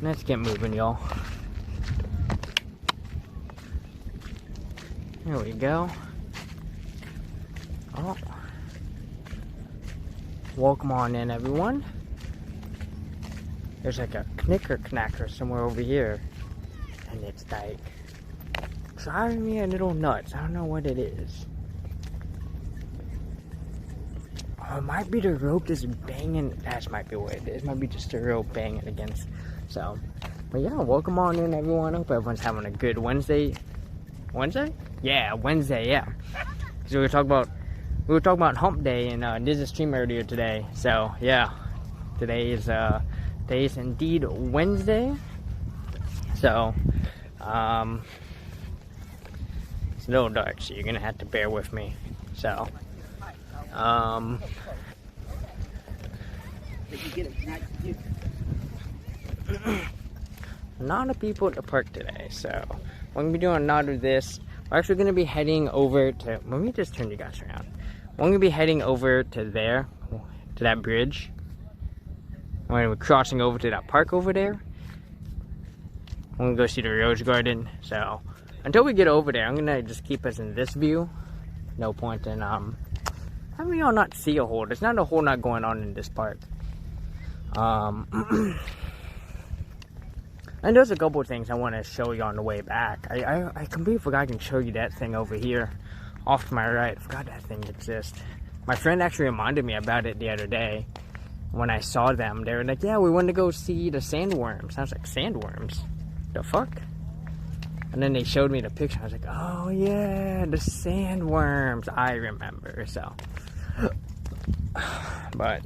Let's get moving, y'all. There we go. Oh. Welcome on in, everyone. There's like a knacker somewhere over here. And it's like driving me a little nuts. I don't know what it is. Oh, it might be the rope that's banging. That might be what it is. It might be just the rope banging against. So, but yeah, welcome on in, everyone. Hope everyone's having a good Wednesday. Wednesday? Yeah, Wednesday. Yeah. Because we were talking about Hump Day and did a stream earlier today. So yeah, today is indeed Wednesday. So it's a little dark, so you're gonna have to bear with me. So a lot of people at the park today, so we're gonna be doing a lot of this. We're actually gonna be heading over to, let me just turn you guys around. We're gonna be heading over to there, to that bridge. We're gonna be crossing over to that park over there. I'm gonna go see the Rose Garden. So until we get over there, I'm gonna just keep us in this view. No point in having y'all not see a whole. There's not a whole lot going on in this park. And there's a couple of things I want to show you on the way back. I completely forgot I can show you that thing over here. Off to my right, I forgot that thing exists. My friend actually reminded me about it the other day. When I saw them, they were like, yeah, we wanted to go see the sandworms. I was like, sandworms? The fuck? And then they showed me the picture. I was like, oh yeah, the sandworms. I remember, so. But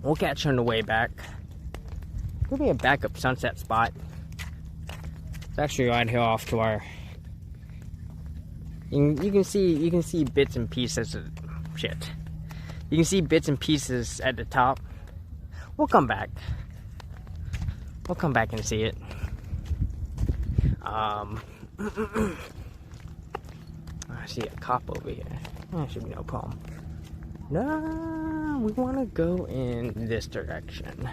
we'll catch you on the way back. Could be a backup sunset spot. It's actually right here off to our. You can see bits and pieces of shit. You can see bits and pieces at the top. We'll come back. We'll come back and see it. I see a cop over here. That should be no problem. No, we want to go in this direction.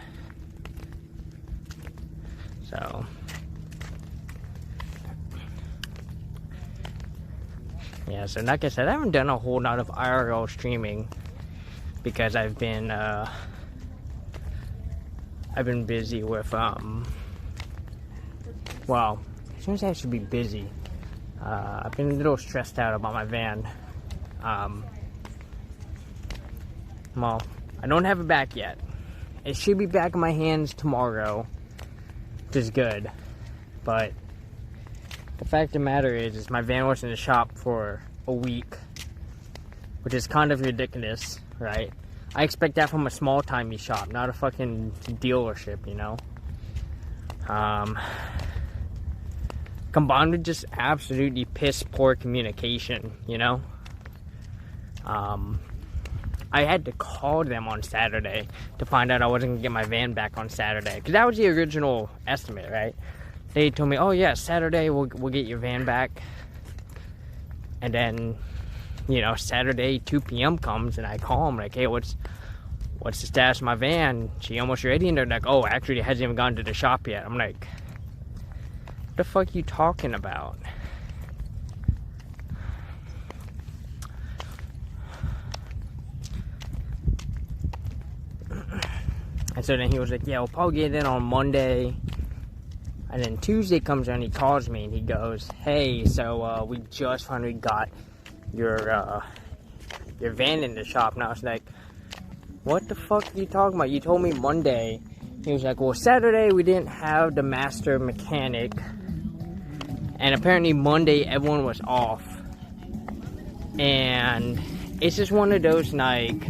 So. Yeah, so like I said, I haven't done a whole lot of IRL streaming because I've been busy with well, as soon as I should be busy. I've been a little stressed out about my van. Well, I don't have it back yet. It should be back in my hands tomorrow, which is good. But the fact of the matter is my van was in the shop for a week, which is kind of ridiculous, right? I expect that from a small-timey shop, not a fucking dealership, you know? Combined with just absolutely piss-poor communication, you know? I had to call them on Saturday to find out I wasn't going to get my van back on Saturday, because that was the original estimate, right? They told me, oh yeah, Saturday we'll get your van back. And then, you know, Saturday 2 p.m. comes and I call them like, hey, what's the status of my van? She almost ready? And they're like, oh, actually it hasn't even gone to the shop yet. I'm like, what the fuck are you talking about? And so then he was like, yeah, we'll probably get it in on Monday. And then Tuesday comes around, he calls me and he goes, hey, so we just finally got your van in the shop. And I was like, what the fuck are you talking about? You told me Monday. He was like, well, Saturday we didn't have the master mechanic. And apparently Monday everyone was off. And it's just one of those, like,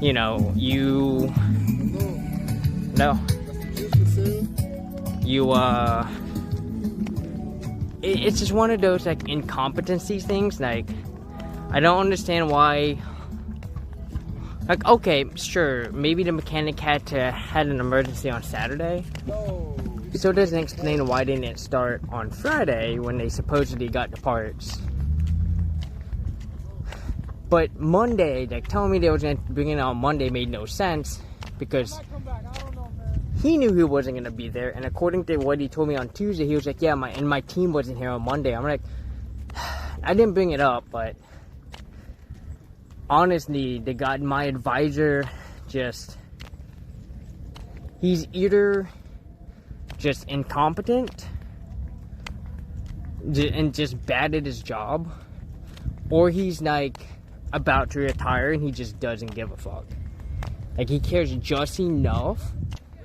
you know, it's just one of those, like, incompetency things. Like, I don't understand why. Like, okay, sure, maybe the mechanic had an emergency on Saturday. So it doesn't explain why they didn't start on Friday when they supposedly got the parts. But Monday, like, telling me they was going to bring it on Monday made no sense, because he knew he wasn't going to be there. And according to what he told me on Tuesday, he was like, yeah, my team wasn't here on Monday. I'm like, I didn't bring it up, but honestly, my advisor he's either just incompetent and just bad at his job, or he's like about to retire and he just doesn't give a fuck. Like, he cares just enough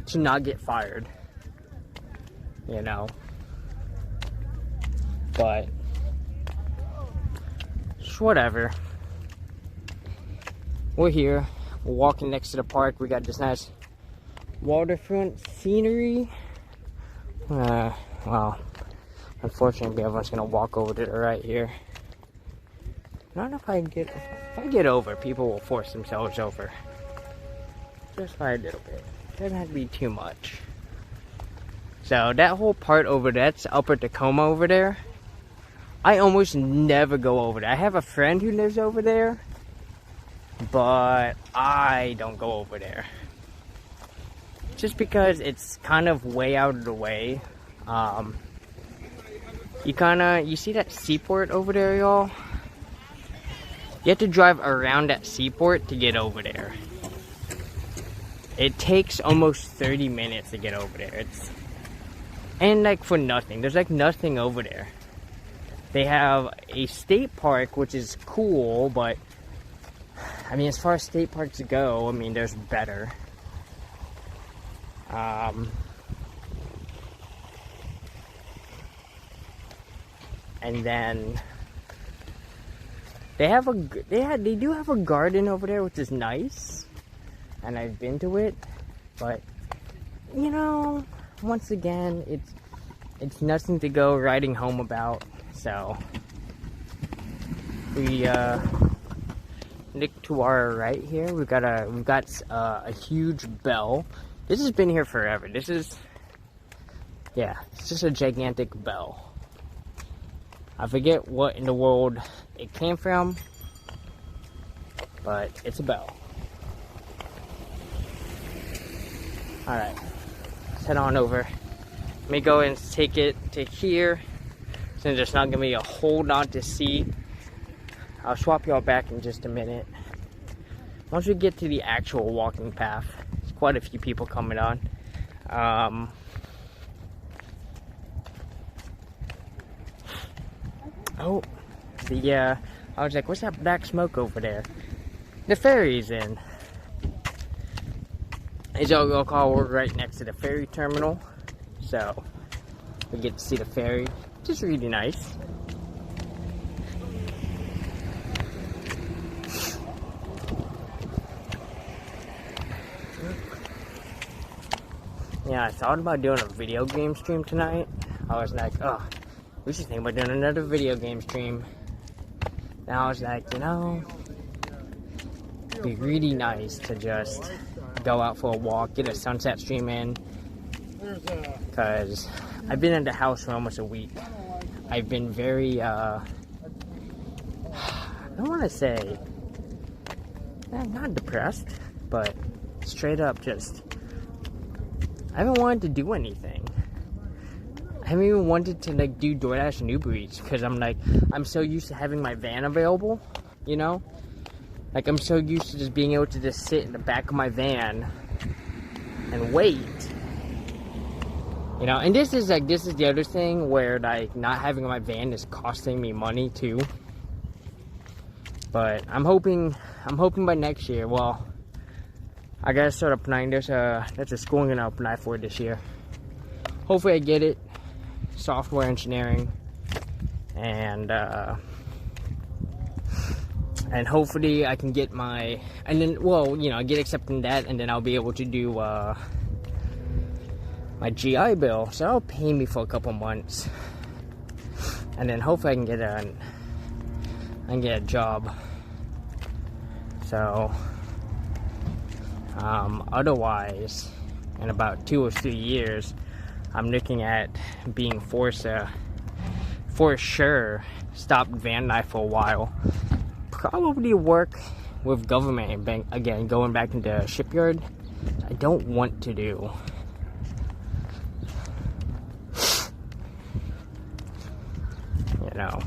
to not get fired, you know. But just whatever. We're here. We're walking next to the park. We got this nice waterfront scenery. Well, unfortunately, everyone's gonna walk over to the right here. I don't know if if I get over, people will force themselves over. Just by a little bit. Doesn't have to be too much. So that whole part over there, that's Upper Tacoma over there. I almost never go over there. I have a friend who lives over there, but I don't go over there. Just because it's kind of way out of the way. You see that seaport over there, y'all? You have to drive around that seaport to get over there. It takes almost 30 minutes to get over there. And like for nothing. There's like nothing over there. They have a state park, which is cool, but I mean, as far as state parks go, I mean, there's better. And then they do have a garden over there, which is nice, and I've been to it, but you know, once again, it's nothing to go riding home about. So we look to our right here. We've got a huge bell. This has been here forever. It's just a gigantic bell. I forget what in the world it came from, but it's a bell. Alright, let's head on over. Let me go and take it to here, since there's not going to be a whole lot to see. I'll swap y'all back in just a minute. Once we get to the actual walking path, there's quite a few people coming on. I was like, what's that black smoke over there? The ferry's in. As y'all recall, we're right next to the ferry terminal, so we get to see the ferry, which is really nice. Yeah, I thought about doing a video game stream tonight. I was like, oh, we should think about doing another video game stream. And I was like, you know, it'd be really nice to just go out for a walk, get a sunset stream in. Because I've been in the house for almost a week. I've been very, I don't want to say, I'm not depressed, but straight up just, I haven't wanted to do anything. I haven't even wanted to like do DoorDash and Uber Eats because I'm so used to having my van available, you know? Like, I'm so used to just being able to just sit in the back of my van and wait. You know, and this is the other thing where, like, not having my van is costing me money too. But I'm hoping by next year, well, I gotta start applying. There's a school I'm gonna apply for this year. Hopefully I get it. Software engineering. And hopefully I can get my, and then, well, you know, get accepted in that, and then I'll be able to do my GI Bill. So that'll pay me for a couple months, and then hopefully I can get a job. So otherwise, in about 2 or 3 years, I'm looking at being forced to, for sure, stop van life for a while. Probably work with government and bank again, going back into shipyard. I don't want to do. know.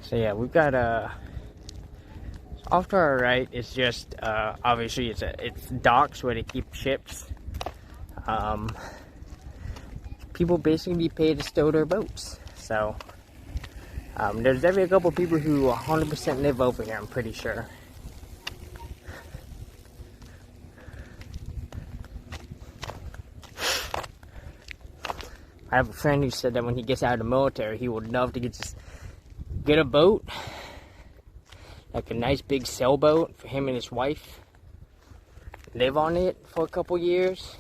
So yeah, we've got off to our right is just obviously it's docks where they keep ships. People basically pay to stow their boats. So there's definitely a couple people who 100% live over here, I'm pretty sure. I have a friend who said that when he gets out of the military, he would love to get a boat, like a nice big sailboat for him and his wife, live on it for a couple years,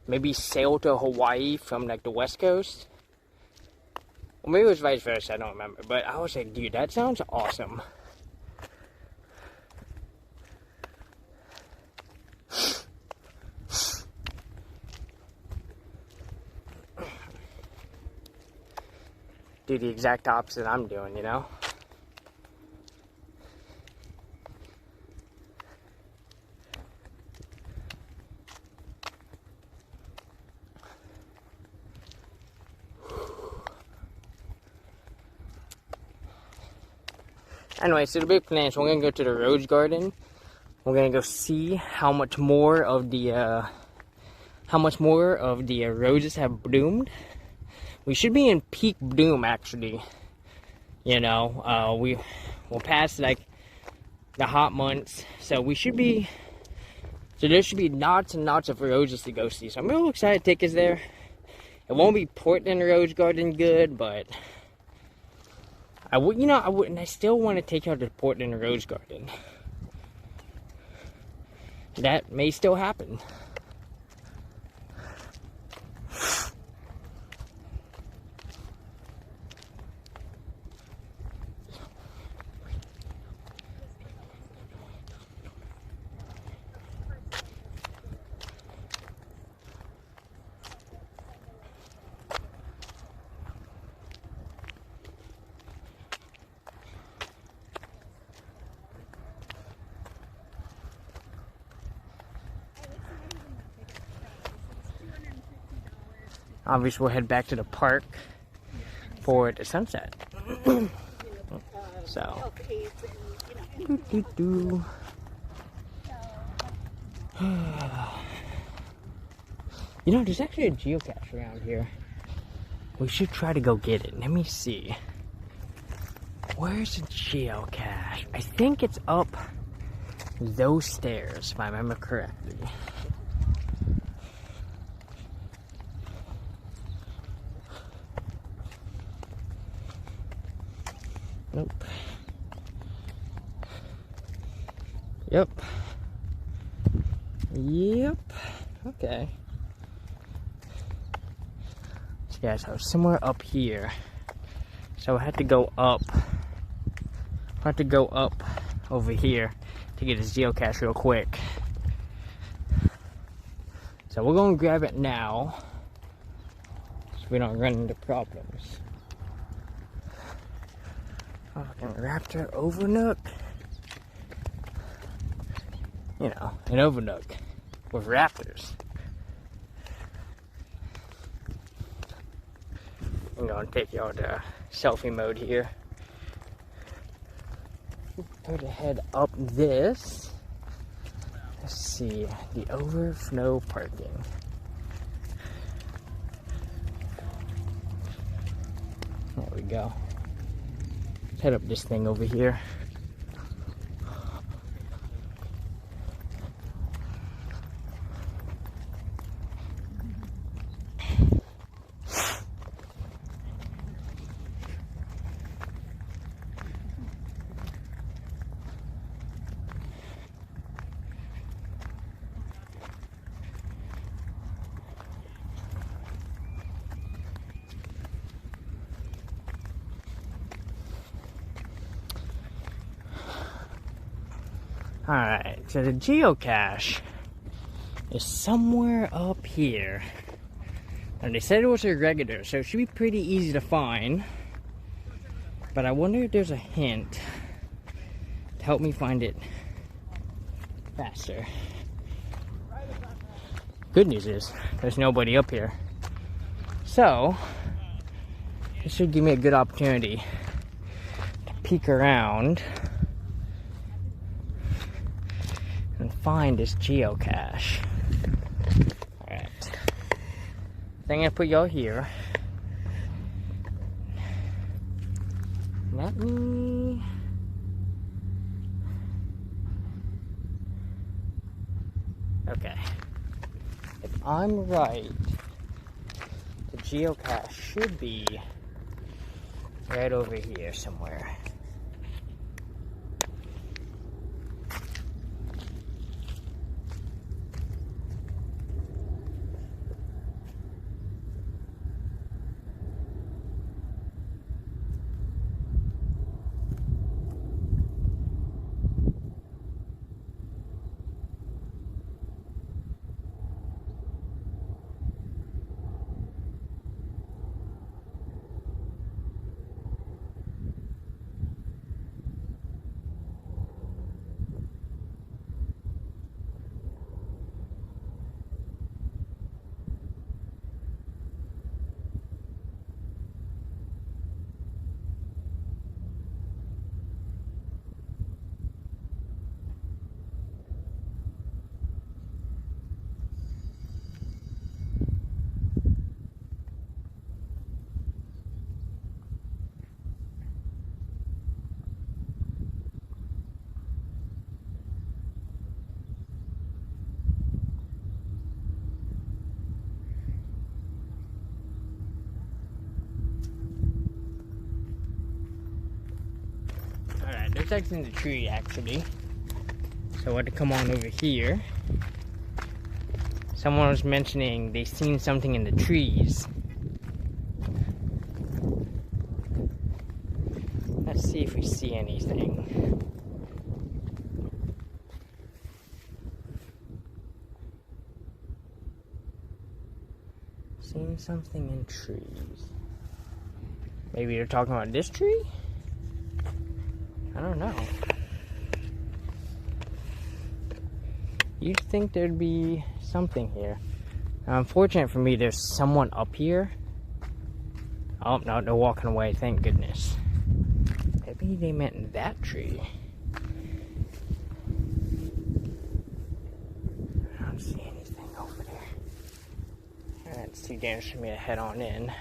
maybe sail to Hawaii from like the West Coast, or maybe it was vice versa, I don't remember, but I was like, dude, that sounds awesome. Do the exact opposite I'm doing, you know? Anyway, so the big plan is we're gonna go to the rose garden. We're gonna go see how much more of the roses have bloomed. We should be in peak bloom, actually. You know, we'll pass like the hot months, so we should be. So there should be lots and lots of roses to go see. So I'm real excited to take us there. It won't be Portland Rose Garden good, but I still want to take her to Portland Rose Garden. That may still happen. Obviously, we'll head back to the park for the sunset. So, you know, there's actually a geocache around here. We should try to go get it. Let me see. Where's the geocache? I think it's up those stairs, if I remember correctly. Nope. Yep. Okay. So yeah, so somewhere up here. So I had to go up. I had to go up over here to get his geocache real quick. So we're gonna grab it now, so we don't run into problems. Fucking raptor overnook. You know, an overnook with raptors. I'm gonna take y'all to selfie mode here. Go to head up this. Let's see, the overflow parking. There we go. Head up this thing over here. Alright, so the geocache is somewhere up here. And they said it was irregular, so it should be pretty easy to find. But I wonder if there's a hint to help me find it faster. Good news is, there's nobody up here. So, this should give me a good opportunity to peek around and find this geocache. Alright. So I'm gonna put y'all here. Let me... Okay. If I'm right, the geocache should be right over here somewhere. There's actually in the tree, actually. So I had to come on over here. Someone was mentioning they seen something in the trees. Let's see if we see anything. Seen something in trees. Maybe they're talking about this tree? I don't know. You'd think there'd be something here. Now, unfortunate for me, there's someone up here. Oh, no, they're walking away, thank goodness. Maybe they meant that tree. I don't see anything over there. Alright, it's too dangerous for me to head on in.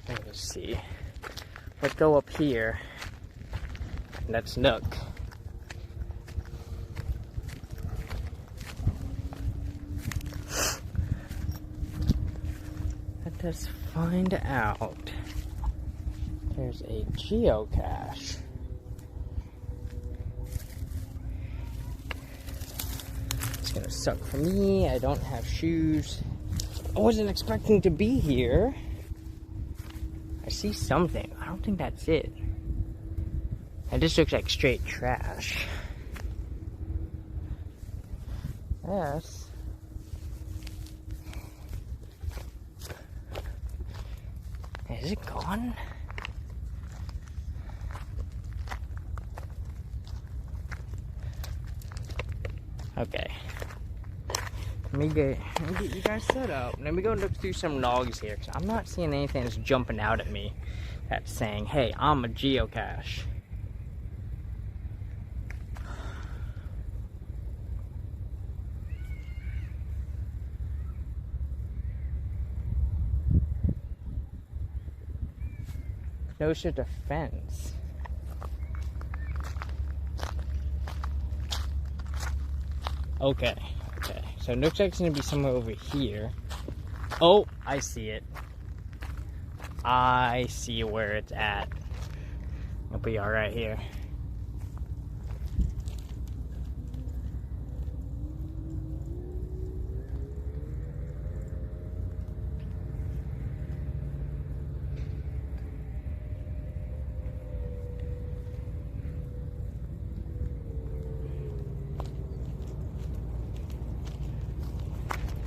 Let me see. Let's go up here. That's Nook. Let us find out. There's a geocache. It's gonna suck for me. I don't have shoes. I wasn't expecting to be here. I see something. I don't think that's it. And this looks like straight trash. Yes. Is it gone? Okay. Let me get you guys set up. Let me go look through some logs here, because I'm not seeing anything that's jumping out at me that's saying, hey, I'm a geocache. No such a fence. Okay, okay. So it looks like it's gonna be somewhere over here. Oh, I see it. I see where it's at. It'll be alright here.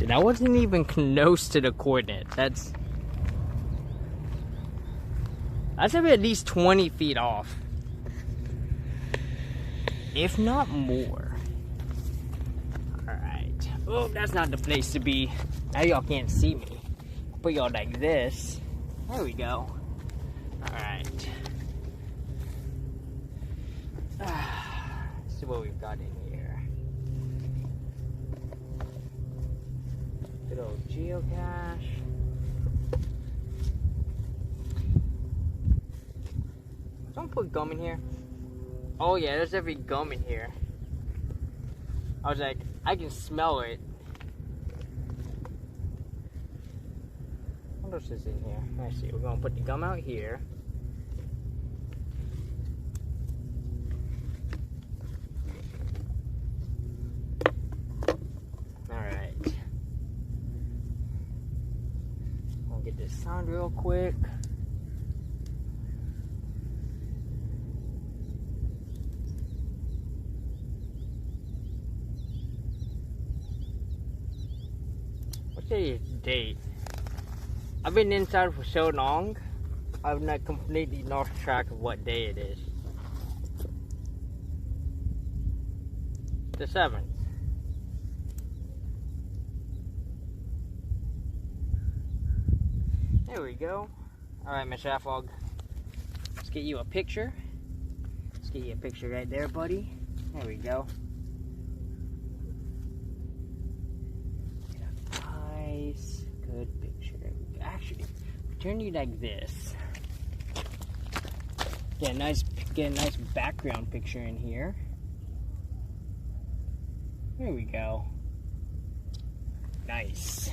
Dude, I wasn't even close to the coordinate. That's at least 20 feet off. If not more. Alright. Oh, that's not the place to be. Now y'all can't see me. I'll put y'all like this. There we go. Alright. Let's see what we've got in here. Good old geocache. Don't put gum in here. Oh yeah, there's every gum in here. I was like, I can smell it. What else is in here? Let's see, we're gonna put the gum out here. Alright. I'll get this sound real quick. Date. I've been inside for so long, I've not completely lost track of what day it is. The 7th. There we go. Alright, Mr. Affog. Let's get you a picture. Let's get you a picture right there, buddy. There we go. Good picture. Actually, turn you like this. Get a nice background picture in here. There we go. Nice.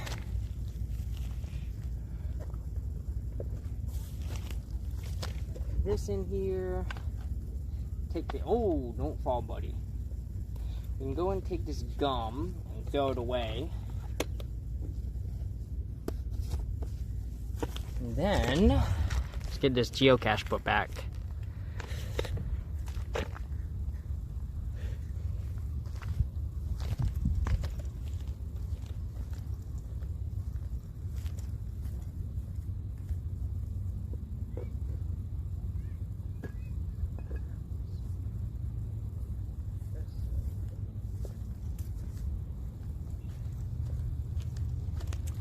This in here. Take the don't fall, buddy. We can go and take this gum and throw it away. And then, let's get this geocache put back.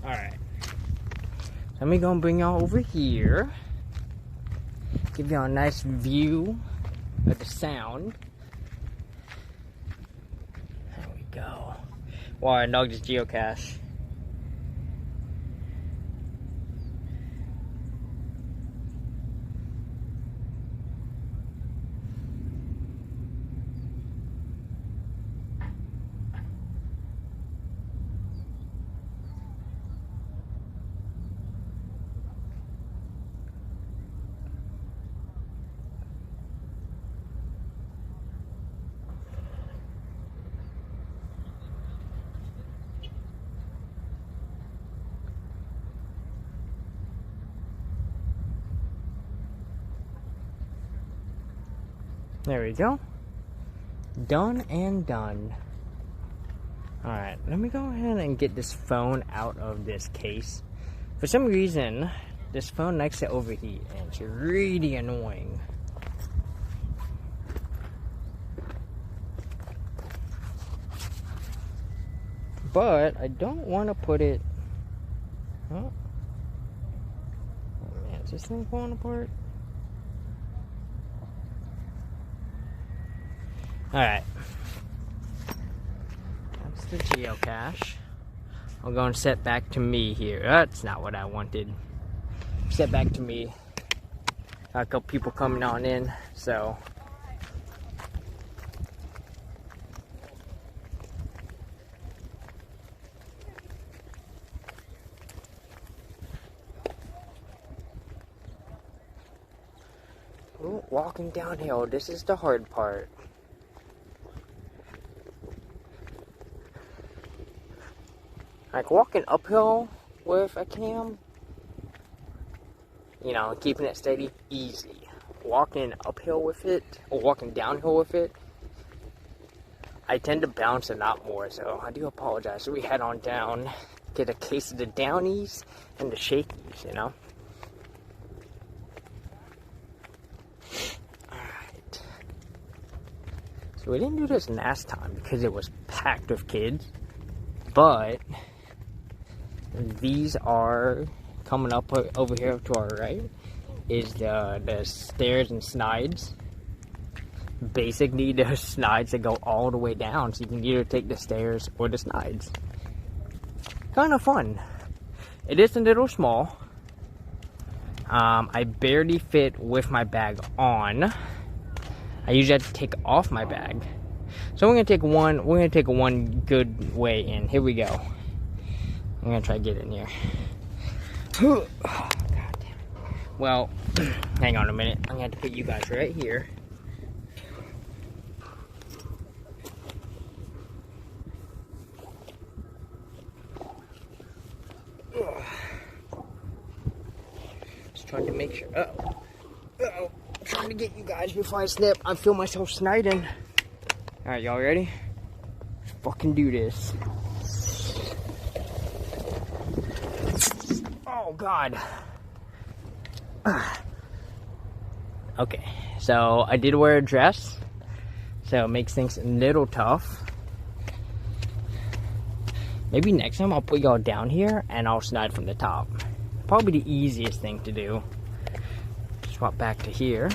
Alright. Let me go and bring y'all over here. Give y'all a nice view of the sound. There we go. Wow, I knocked this geocache. There we go. Done and done. Alright, let me go ahead and get this phone out of this case. For some reason, this phone likes to overheat, and it's really annoying. But I don't want to put it... Oh man, is this thing falling apart? Alright. That's the geocache. I'll go and set back to me here. That's not what I wanted. Set back to me. Got a couple people coming on in, so. Ooh, walking downhill, this is the hard part. Like walking uphill with a cam, you know, keeping it steady, easy. Walking uphill with it, or walking downhill with it, I tend to bounce a lot more, so I do apologize. So we head on down. get a case of the downies and the shakies, you know? Alright. So we didn't do this last time because it was packed with kids. But these are coming up over here to our right is the stairs and slides. Basically, there's slides that go all the way down, so you can either take the stairs or the slides. Kind of fun. It is a little small. I barely fit with my bag on. I usually have to take off my bag. So we're gonna take one good way in. Here we go. I'm gonna try to get in here. Oh, God damn. Well, hang on a minute. I'm gonna have to put you guys right here. Just trying to make sure. Uh-oh. Trying to get you guys before I slip. I feel myself sliding. Alright, y'all ready? Let's fucking do this. Oh, God. Okay, so I did wear a dress, so it makes things a little tough. Maybe next time I'll put y'all down here and I'll slide from the top. Probably the easiest thing to do. Swap back to here.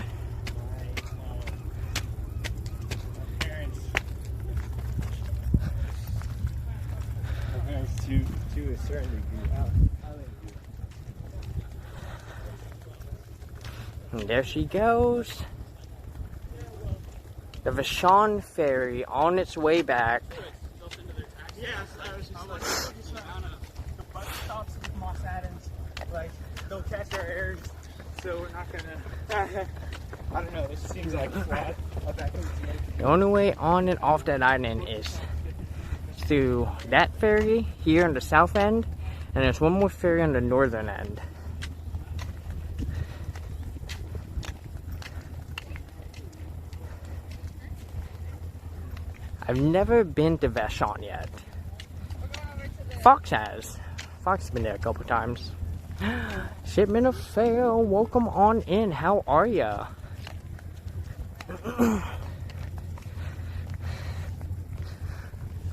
To a certain degree. And there she goes. The Vashon ferry on its way back. Yes, I was just like, the bus stops in Moss Adams, like, they'll catch our airs, so we're not gonna, I don't know, this seems like flat. The only way on and off that island is through that ferry here on the south end, and there's one more ferry on the northern end. I've never been to Vashon yet. Fox has. Fox has been there a couple times. Shipment of Fail, welcome on in. How are ya?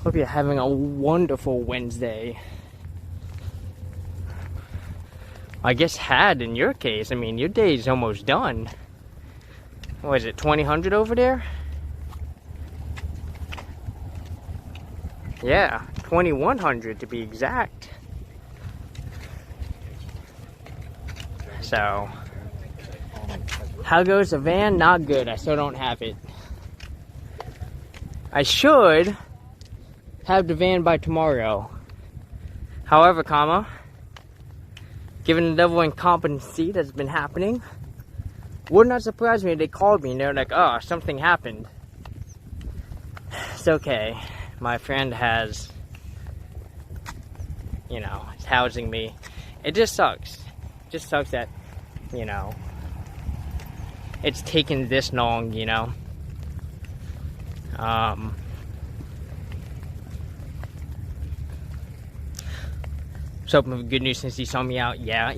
Hope you're having a wonderful Wednesday. I guess had in your case. I mean, your day's almost done. What is it, 2000 over there? Yeah, 2100 to be exact. So, how goes the van? Not good. I still don't have it. I should have the van by tomorrow. However, given the level of incompetency that's been happening, would not surprise me if they called me and they're like, oh, something happened. It's okay. My friend has, is housing me. It just sucks. It just sucks that, it's taken this long, So, good news since you saw me out. Yeah,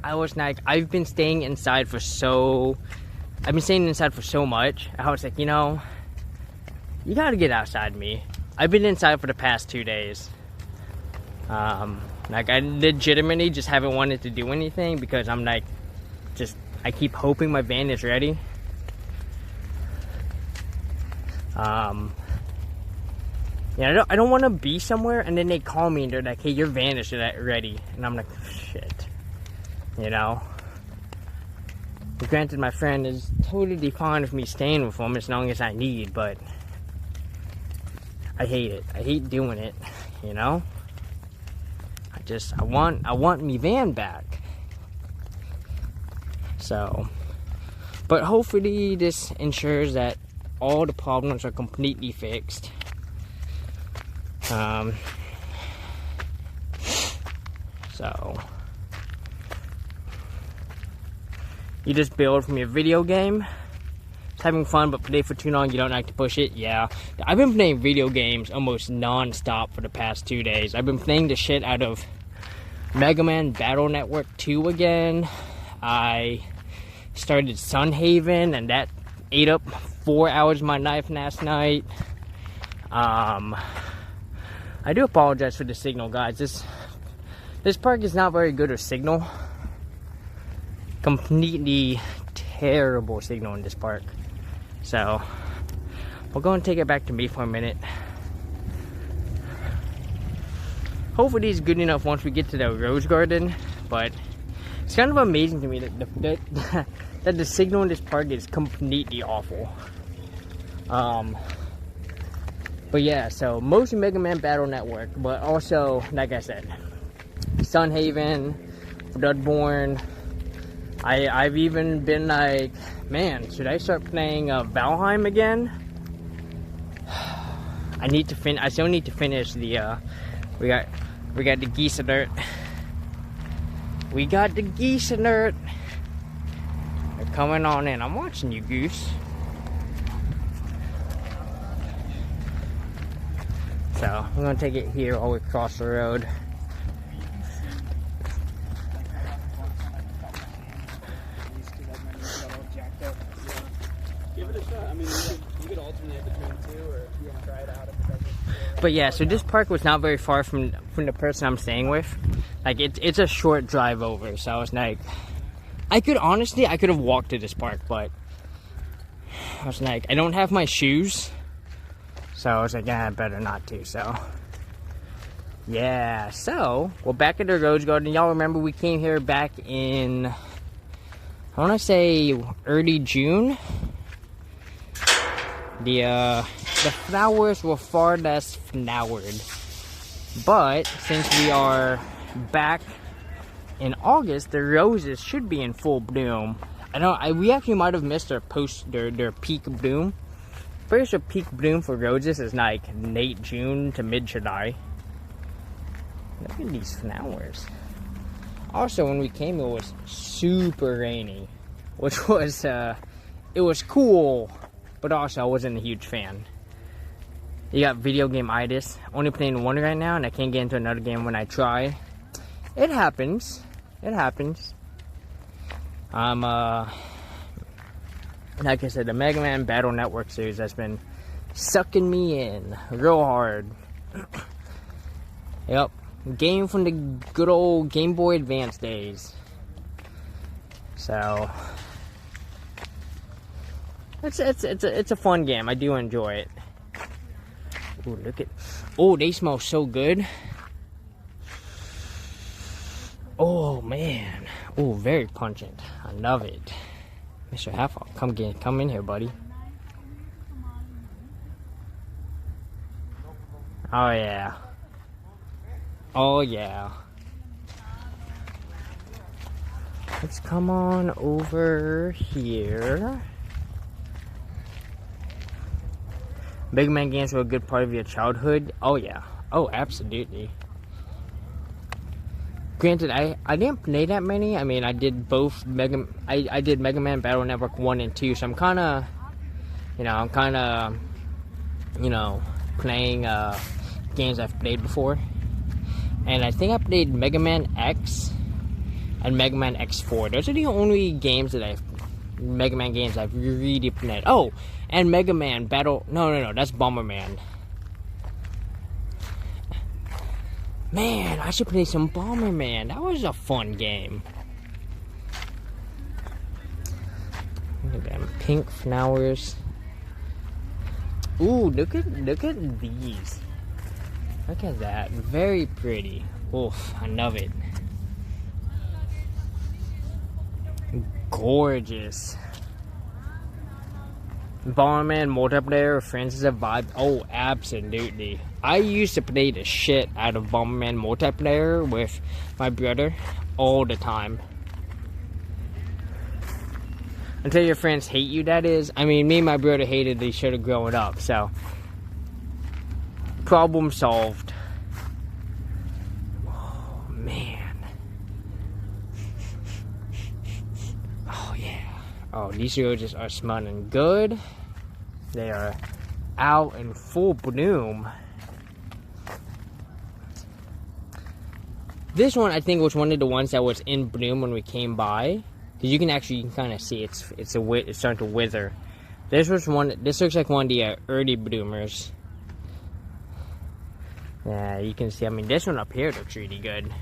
I was like, I've been staying inside for so much. I was like, you gotta get outside me. I've been inside for the past 2 days. I legitimately just haven't wanted to do anything because I'm like, I keep hoping my van is ready. I don't want to be somewhere and then they call me and they're like, hey, your van is ready. And I'm like, shit. Granted, my friend is totally fine with me staying with him as long as I need, but I hate it. I hate doing it, I want me van back. So, but hopefully this ensures that all the problems are completely fixed. So you just build from your video game. Just having fun, but play for too long, you don't like to push it? Yeah. I've been playing video games almost non-stop for the past 2 days. I've been playing the shit out of Mega Man Battle Network 2 again. I started Sunhaven, and that ate up 4 hours of my life last night. I do apologize for the signal, guys. This park is not very good with signal. Completely terrible signal in this park. So, we'll go and take it back to me for a minute. Hopefully it's good enough once we get to the Rose Garden, but it's kind of amazing to me that the signal in this park is completely awful. But yeah, so mostly Mega Man Battle Network, but also, like I said, Sunhaven, Bloodborne. I've even been like, man, should I start playing Valheim again? I still need to finish the we got the geese alert. We got the geese alert. They're coming on in. I'm watching you, goose. So I'm gonna take it here all the way across the road. Give it a shot. I mean, you could alternate between two, or if you want to try it out. If it doesn't. But yeah, so this park was not very far from the person I'm staying with. Like it's a short drive over. So I was like, I could have walked to this park, but I was like, I don't have my shoes. So I was like, yeah, I better not to. So yeah, so we're back at the Rose Garden. Y'all remember we came here back in, I want to say early June. The flowers were far less flowered, but since we are back in August, the roses should be in full bloom. We actually might have missed their peak bloom. First, a peak bloom for roses is like late June to mid-July. Look at these flowers. Also, when we came, it was super rainy, which was, it was cool, but also I wasn't a huge fan. You got video game itis. Only playing one right now, and I can't get into another game when I try. It happens. It happens. Like I said, the Mega Man Battle Network series has been sucking me in real hard. Yep. Game from the good old Game Boy Advance days. So it's a fun game. I do enjoy it. Ooh, look at, oh, they smell so good. Oh man. Oh, very pungent. I love it. Mr. Halfall, come in here, buddy. Oh yeah. Oh yeah. Let's come on over here. Mega Man games were a good part of your childhood. Oh yeah. Oh, absolutely. Granted, I didn't play that many. I mean, I did both I did Mega Man Battle Network 1 and 2, so I'm kind of, playing games I've played before. And I think I played Mega Man X and Mega Man X4. Those are the only games that Mega Man games I've really played. Oh, and Mega Man Battle, no, that's Bomberman. Man, I should play some Bomberman. That was a fun game. Look at them pink flowers. Ooh, look at these. Look at that. Very pretty. Oof, I love it. Gorgeous. Bomberman multiplayer with friends is a vibe. Oh, absolutely. I used to play the shit out of Bomberman multiplayer with my brother all the time. Until your friends hate you, that is. I mean, me and my brother hated each other growing up, so. Problem solved. Oh, man. Oh, yeah. Oh, these roses are smelling good. They are out in full bloom. This one, I think, was one of the ones that was in bloom when we came by. Because you can kind of see it's starting to wither. This looks like one of the early bloomers. Yeah, you can see, I mean, this one up here looks really good.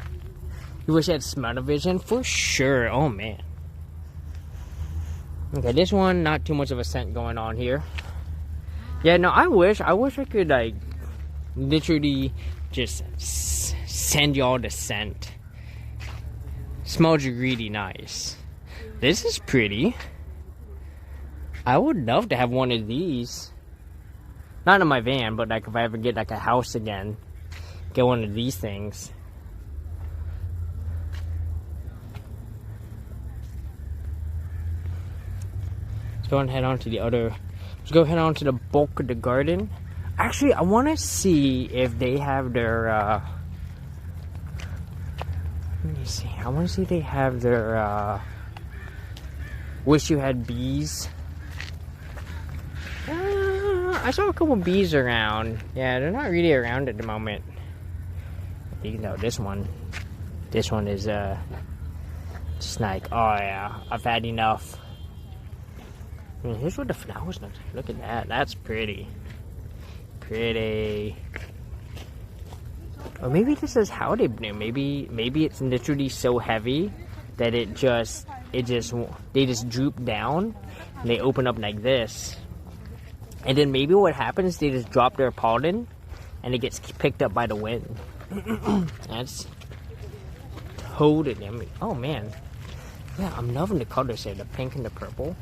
You wish I had smell-o-vision? For sure. Oh, man. Okay, this one, not too much of a scent going on here. Yeah, no, I wish I could, like, literally just send y'all the scent. Smells really nice. This is pretty. I would love to have one of these. Not in my van, but like if I ever get like a house again, get one of these things. Let's go and head on to the other. Let's go head on to the bulk of the garden. Actually, I want to see if they have their. Let me see. I want to see if they have their. Wish you had bees. I saw a couple bees around. Yeah, they're not really around at the moment. You know, this one is just like, oh yeah, I've had enough. I mean, here's what the flowers look like. Look at that. That's pretty. Pretty. Or maybe this is how they bloom. Maybe it's literally so heavy that they just droop down and they open up like this. And then maybe what happens, they just drop their pollen and it gets picked up by the wind. That's totally, I mean, oh man. Yeah, I'm loving the colors here, the pink and the purple.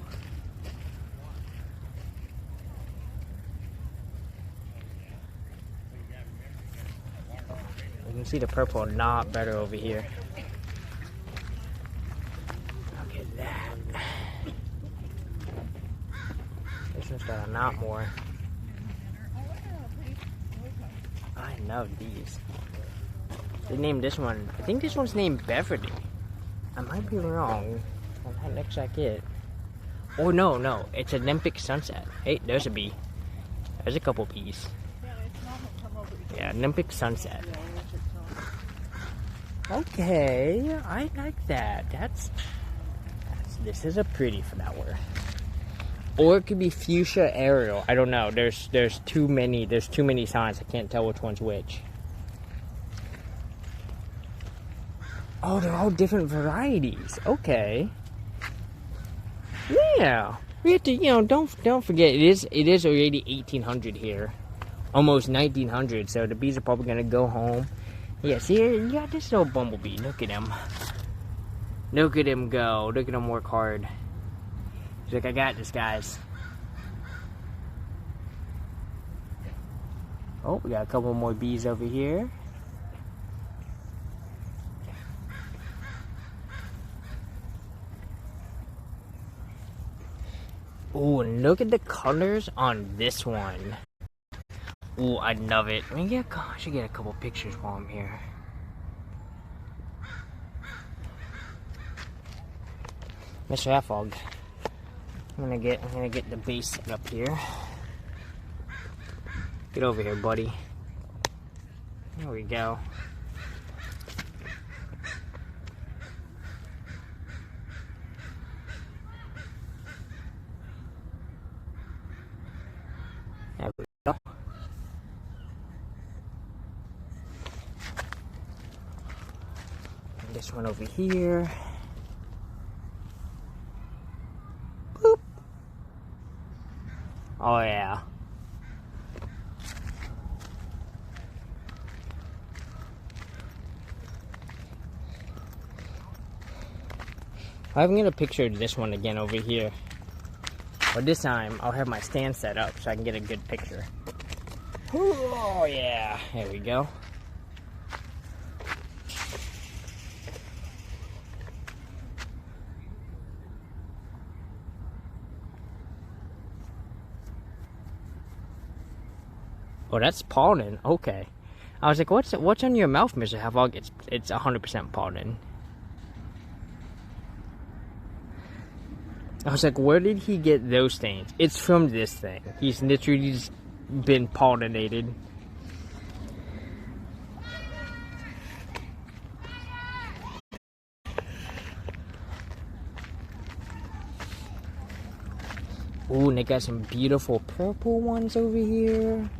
You can see the purple a lot better over here. Look at that. This one's got a lot more. I love these. They named this one, I think this one's named Beverly. I might be wrong. That looks like it. Oh no, it's Olympic Sunset. Hey, there's a bee. There's a couple bees. Yeah, Olympic Sunset. Okay, I like that. This is a pretty flower. Or it could be fuchsia aerial. I don't know. There's too many signs. I can't tell which one's which. Oh, they're all different varieties. Okay. Yeah. We have to, don't forget it is already 1800 here. Almost 1900, so the bees are probably gonna go home. Yeah, see, you got this little bumblebee. Look at him. Look at him go. Look at him work hard. He's like, I got this, guys. Oh, we got a couple more bees over here. Oh, and look at the colors on this one. Oh, I love it. I should get a couple pictures while I'm here. Mr. Halfog. I'm gonna get the base set up here. Get over here, buddy. There we go. There we go. And this one over here. Boop. Oh yeah. I'm gonna picture this one again over here. But this time, I'll have my stand set up so I can get a good picture. Oh yeah, there we go. Oh, that's pollen. Okay. I was like, what's on your mouth, Mr. Havog? It's 100% pollen. I was like, where did he get those stains? It's from this thing. He's literally just been pollinated. Ooh, and they got some beautiful purple ones over here.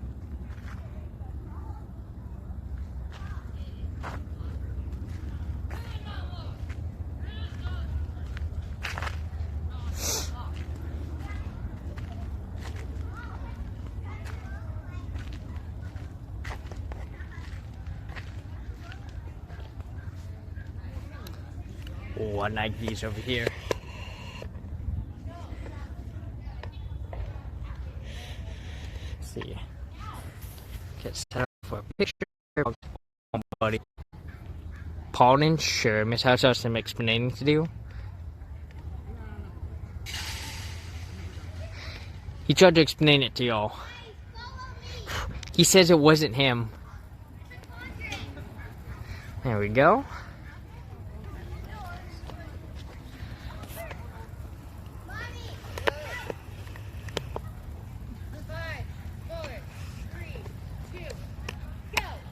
Oh, I like these over here. Let's see. Get set up for a picture. Oh, buddy. Pollen, sure. Miss House has some explaining to do. He tried to explain it to y'all. He says it wasn't him. There we go.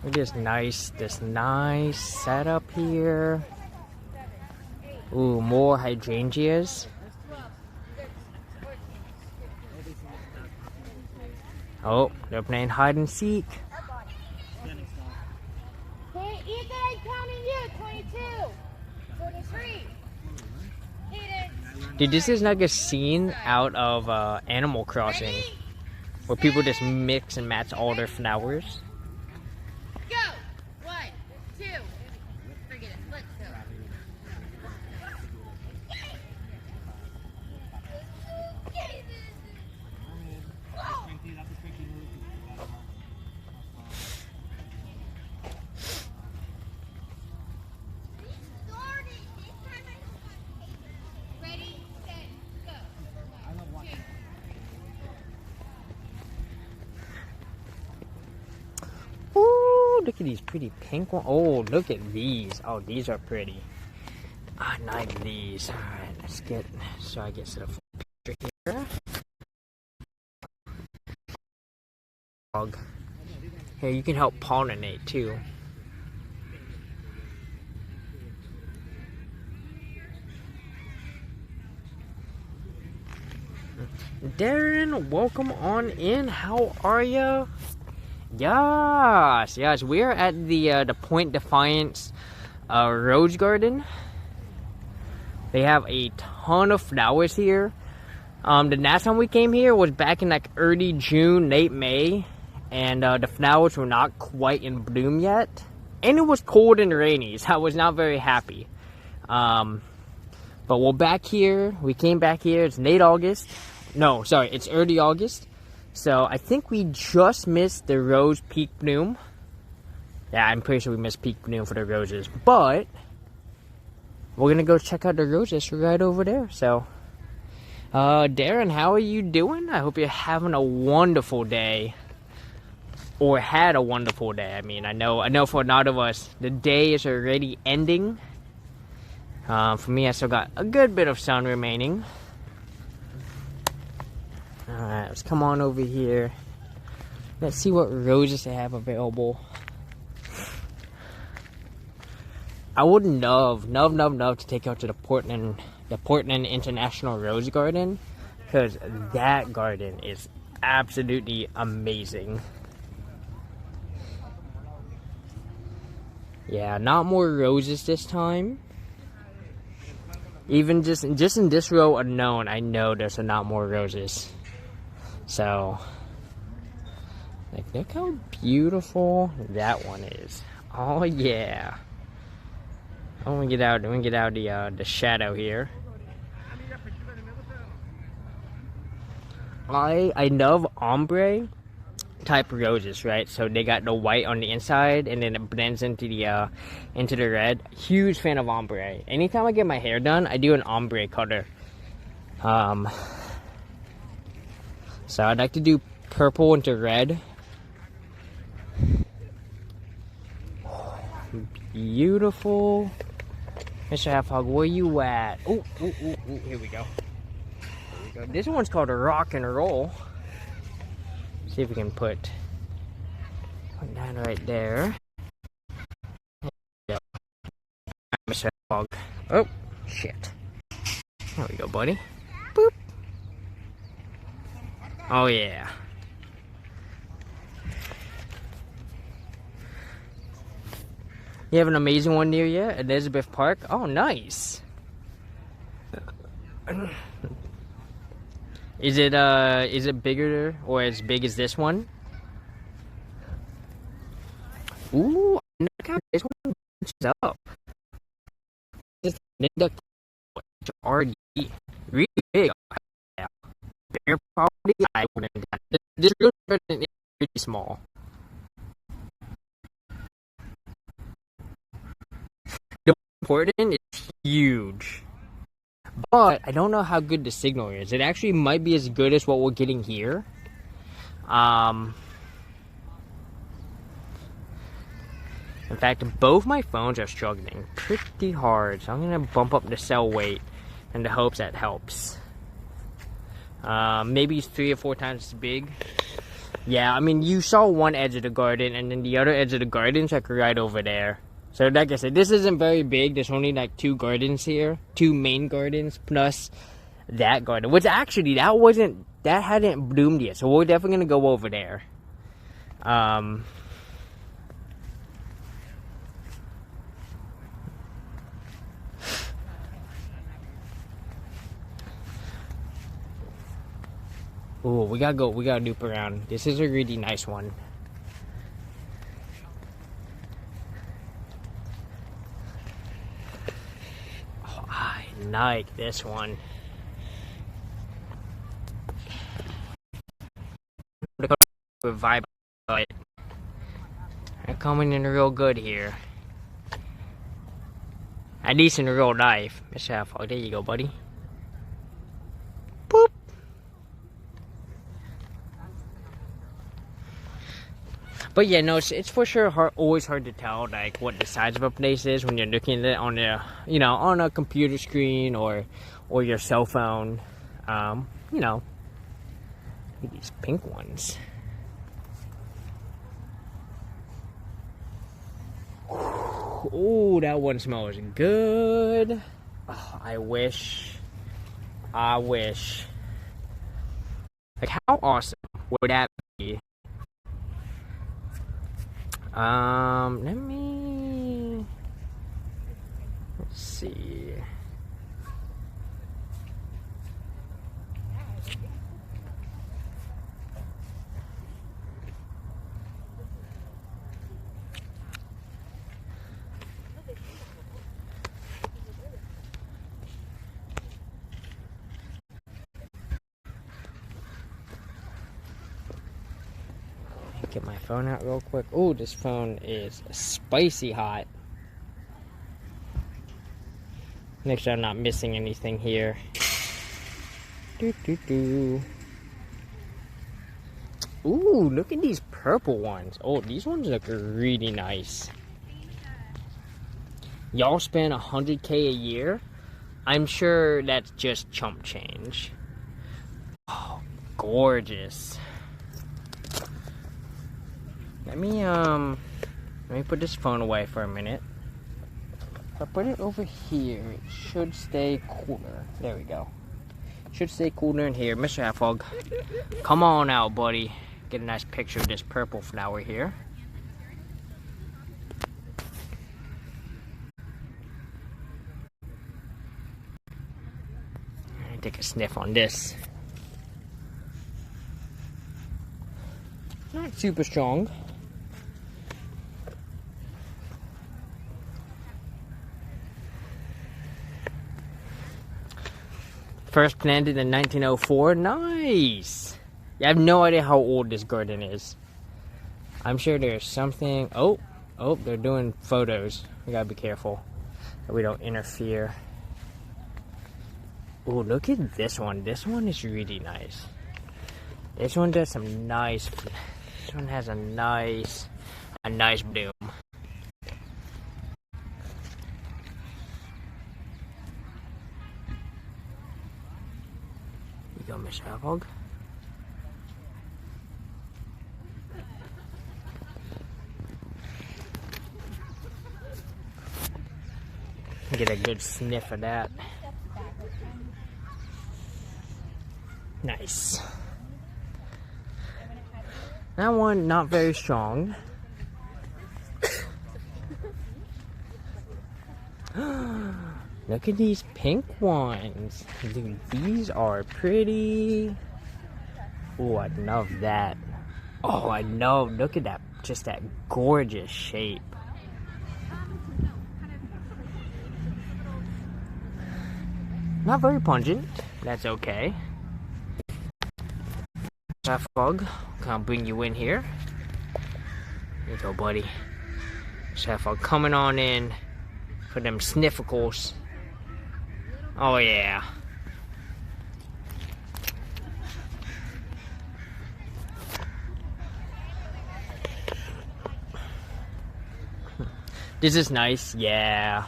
Look at this nice setup here. Ooh, more hydrangeas. Oh, they're playing hide and seek. Okay, Ethan, I'm counting you. 22, 23. Dude, this is like a scene out of Animal Crossing, where people just mix and match all their flowers. Go! 1, 2. Forget it. Let's go. Ready, set, go. 1, 2. Ooh, look at these pretty pink ones. Oh, look at these. Oh, these are pretty. I like these. Alright, let's get, so I get set up for a picture here. Here, you can help pollinate too. Darren, welcome on in. How are ya? Yes, we're at the Point Defiance Rose Garden. They have a ton of flowers here. The last time we came here was back in like early June, late May, and the flowers were not quite in bloom yet. And it was cold and rainy, so I was not very happy. But we're back here. We came back here. It's late August. No, sorry, it's early August. So I think we just missed the rose peak bloom. Yeah, I'm pretty sure we missed peak bloom for the roses. But we're gonna go check out the roses right over there. So, Darren, how are you doing? I hope you're having a wonderful day, or had a wonderful day. I mean, I know for a lot of us, the day is already ending. For me, I still got a good bit of sun remaining. Alright, let's come on over here. Let's see what roses they have available. I would love to take you out to the Portland International Rose Garden, because that garden is absolutely amazing. Yeah, not more roses this time. Even just in this row alone, I know there's a lot more roses. So, like, look how beautiful that one is. Oh yeah. I'm gonna get out the shadow here. I love ombre type roses, right? So they got the white on the inside, and then it blends into the red. Huge fan of ombre. Anytime I get my hair done, I do an ombre color. So I'd like to do purple into red. Beautiful. Mr. Half Hog, where you at? Oh, here we go. go. This one's called a rock and roll. See if we can put one down right there. Mr. Hog. Oh, shit. There we go, buddy. Boop. Oh, yeah. You have an amazing one near you, Elizabeth Park. Oh, nice. Is it bigger or as big as this one? Ooh, look how this one bunches up. This already really big. Yeah. Bigger probably. I wouldn't. This real garden is pretty small. The important is huge. But I don't know how good the signal is. It actually might be as good as what we're getting here. In fact, both my phones are struggling pretty hard. So I'm going to bump up the cell weight in the hopes that helps. Maybe it's 3 or 4 times as big. Yeah, I mean, you saw one edge of the garden, and then the other edge of the garden's like right over there. So like I said, this isn't very big. There's only like 2 gardens here. 2 main gardens plus that garden. Which actually, that hadn't bloomed yet. So we're definitely going to go over there. Ooh, we gotta loop around. This is a really nice one. Oh, I like this one. Vibe, but they're coming in real good here. At least in real life. Mr. Half-Hog, there you go, buddy. Boop. But yeah, no, it's for sure always hard to tell like what the size of a place is when you're looking at it on a on a computer screen or your cell phone. Look at these pink ones. Ooh, that one smells good. Oh, I wish. Like, how awesome would that be? Let's see. Get my phone out real quick. Oh, this phone is spicy hot. Make sure I'm not missing anything here. Ooh, look at these purple ones. Oh, these ones look really nice. Y'all spend $100K a year? I'm sure that's just chump change. Oh, gorgeous. Let me put this phone away for a minute. If I put it over here, it should stay cooler. There we go. Should stay cooler in here. Mr. Half-Hog, come on out, buddy. Get a nice picture of this purple flower here. Take a sniff on this. Not super strong. First planted in 1904. Nice. Yeah, I have no idea how old this garden is. I'm sure there's something. Oh, they're doing photos. We gotta be careful that we don't interfere. Oh, look at this one. This one is really nice. This one does some nice. This one has a nice bloom. go, Mr. Hedgehog. Get a good sniff of that. Nice. That one, not very strong. Look at these pink ones. Dude, these are pretty. Oh, I love that. Oh, I know. Look at that. Just that gorgeous shape. Not very pungent. That's okay. Hedgehog, can I bring you in here? Here you go, buddy. Hedgehog coming on in for them sniffles. Oh yeah. This is nice, yeah.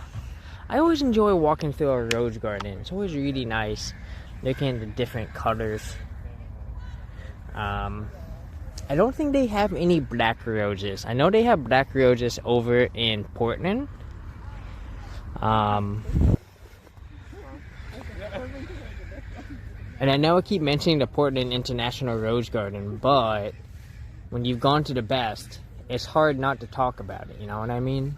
I always enjoy walking through a rose garden. It's always really nice looking at the different colors. I don't think they have any black roses. I know they have black roses over in Portland. And I know I keep mentioning the Portland International Rose Garden, but when you've gone to the best, it's hard not to talk about it, you know what I mean?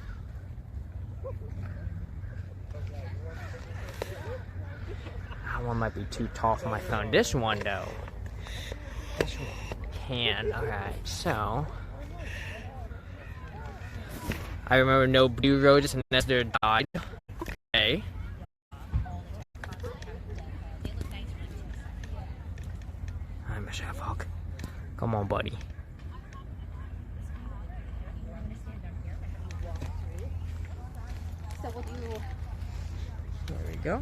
That one might be too tall for my phone. This one, though. This one can. Alright, so. I remember no blue roses unless they're dyed. Okay. I'm a Hedgehog. Come on, buddy. So we'll do. There we go.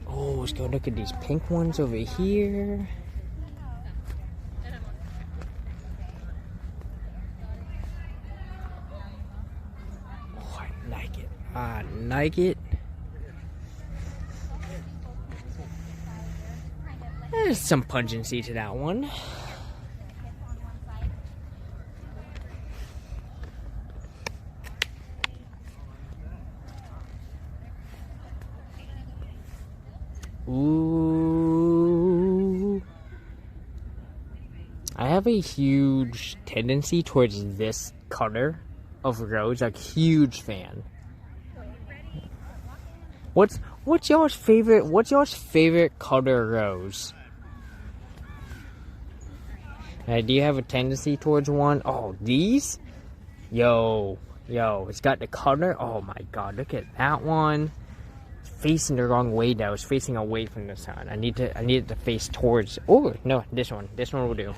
Oh, let's go look at these pink ones over here. Oh, I like it. I like it. There's some pungency to that one. Ooh. I have a huge tendency towards this color of rose, like huge fan. What's y'all's favorite color rose? Do you have a tendency towards one? Oh, these? Yo, it's got the color. Oh my god, look at that one. Facing the wrong way though. It's facing away from the sun. I need it to face towards. Oh no, this one will do.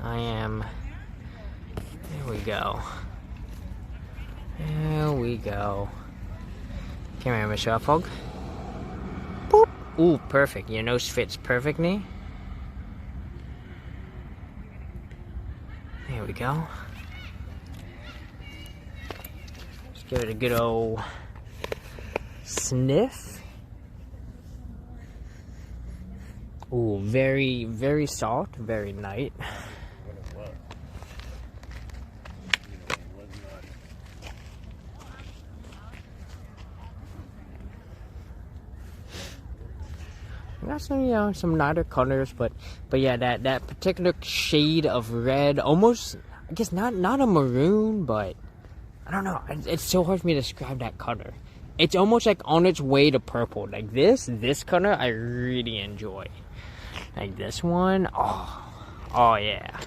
I am. There we go. There we go. Come here, Mr. Hedgehog. Boop. Ooh, perfect. Your nose fits perfectly. There we go. Give it a good old sniff. Ooh, very, very soft, very light. Got some, some lighter colors, but yeah, that particular shade of red, almost, I guess not a maroon, but I don't know. It's so hard for me to describe that color. It's almost like on its way to purple. Like this color, I really enjoy. Like this one, oh yeah.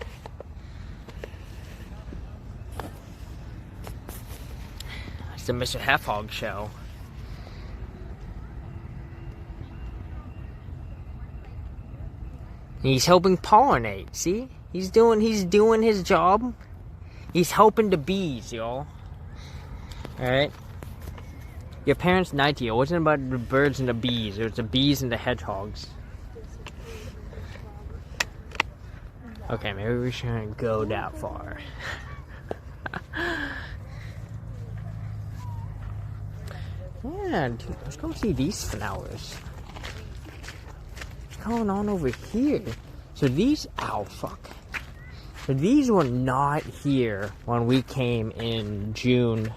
It's the Mr. Hedgehog show. He's helping pollinate. See, he's doing his job. He's helping the bees, y'all. Alright? Your parents lied to you. It wasn't about the birds and the bees. It was the bees and the hedgehogs. Okay, maybe we shouldn't go that far. Yeah, dude, let's go see these flowers. What's going on over here? So these, oh fuck. So these were not here when we came in June.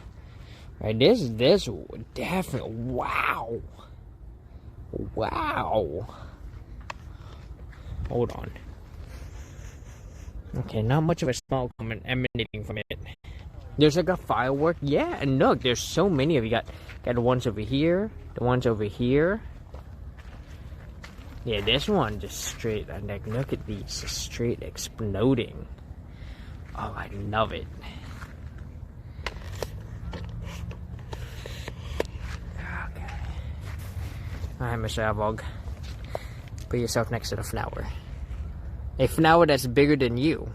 Right, this definitely, wow. Wow. Hold on. Okay, not much of a smoke emanating from it. There's like a firework. Yeah, and look, there's so many of you. Got the ones over here, the ones over here. Yeah, this one just straight, like, look at these, just straight exploding. Oh, I love it. Okay. Alright, Mr. Avog. Put yourself next to the flower. A flower that's bigger than you.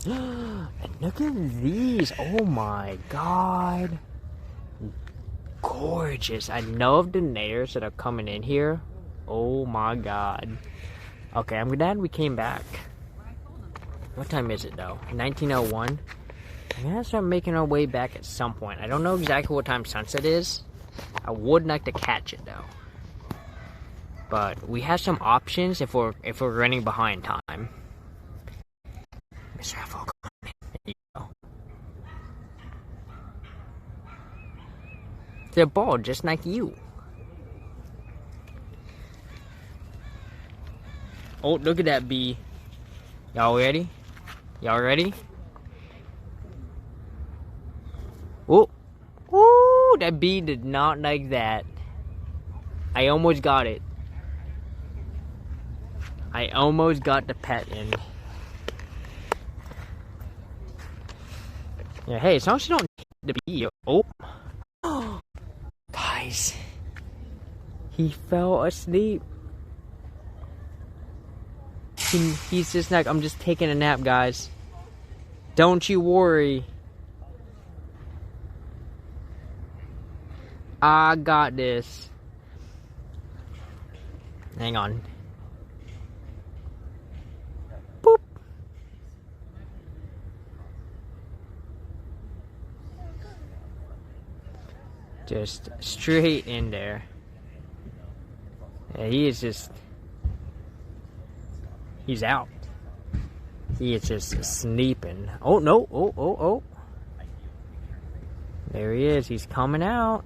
And look at these. Oh my god. Gorgeous. I love the layers that are coming in here. Oh my god. Okay, I'm glad we came back. What time is it though? 1901. I'm gonna start making our way back at some point. I don't know exactly what time sunset is. I would like to catch it though. But we have some options if we're running behind time. Mr. Apple, there you go. They're bald just like you. Oh, look at that bee. Y'all ready? Y'all ready? Oh, ooh, that bee did not like that. I almost got it. I almost got the pet in. Yeah, hey, as long as you don't hit the bee. Oh. Guys. He fell asleep. He's just like, I'm just taking a nap, guys. Don't you worry. I got this. Hang on. Boop. Just straight in there. Yeah, he is just... He's out. He is just sleeping. Oh, no. Oh. There he is. He's coming out.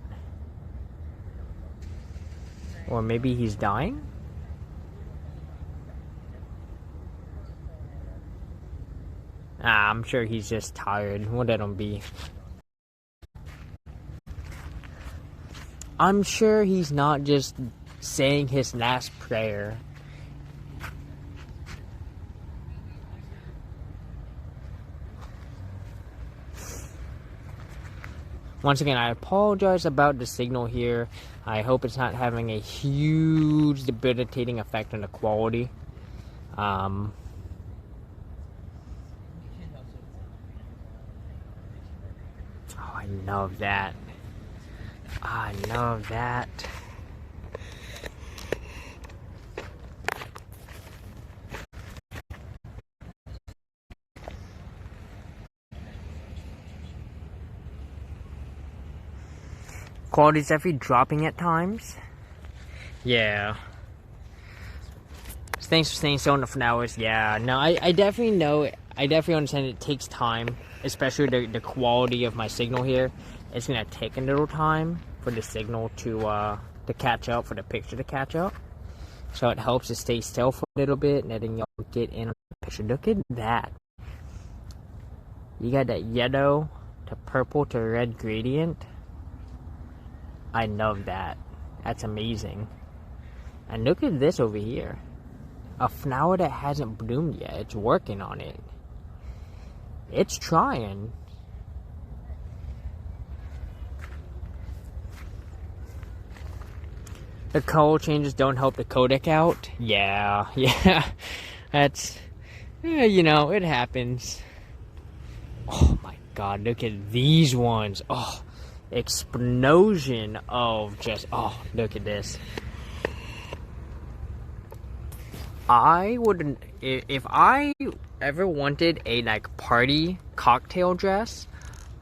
Or maybe he's dying? Ah, I'm sure he's just tired. We'll let him be. I'm sure he's not just saying his last prayer. Once again, I apologize about the signal here. I hope it's not having a huge debilitating effect on the quality. Oh, I love that. I love that. Quality's definitely dropping at times. Yeah. Thanks for staying so on the flowers. Yeah, no, I definitely know. I definitely understand it takes time, especially the quality of my signal here. It's gonna take a little time for the signal to catch up, for the picture to catch up. So it helps to stay still for a little bit, and then y'all get in on the picture. Look at that. You got that yellow to purple to red gradient. I love that. That's amazing. And look at this over here. A flower that hasn't bloomed yet. It's working on it. It's trying. The color changes don't help the codec out. Yeah. That's... Yeah, you know, it happens. Oh my god, look at these ones. Oh, explosion of just, oh, look at this. I would, if I ever wanted a like party cocktail dress,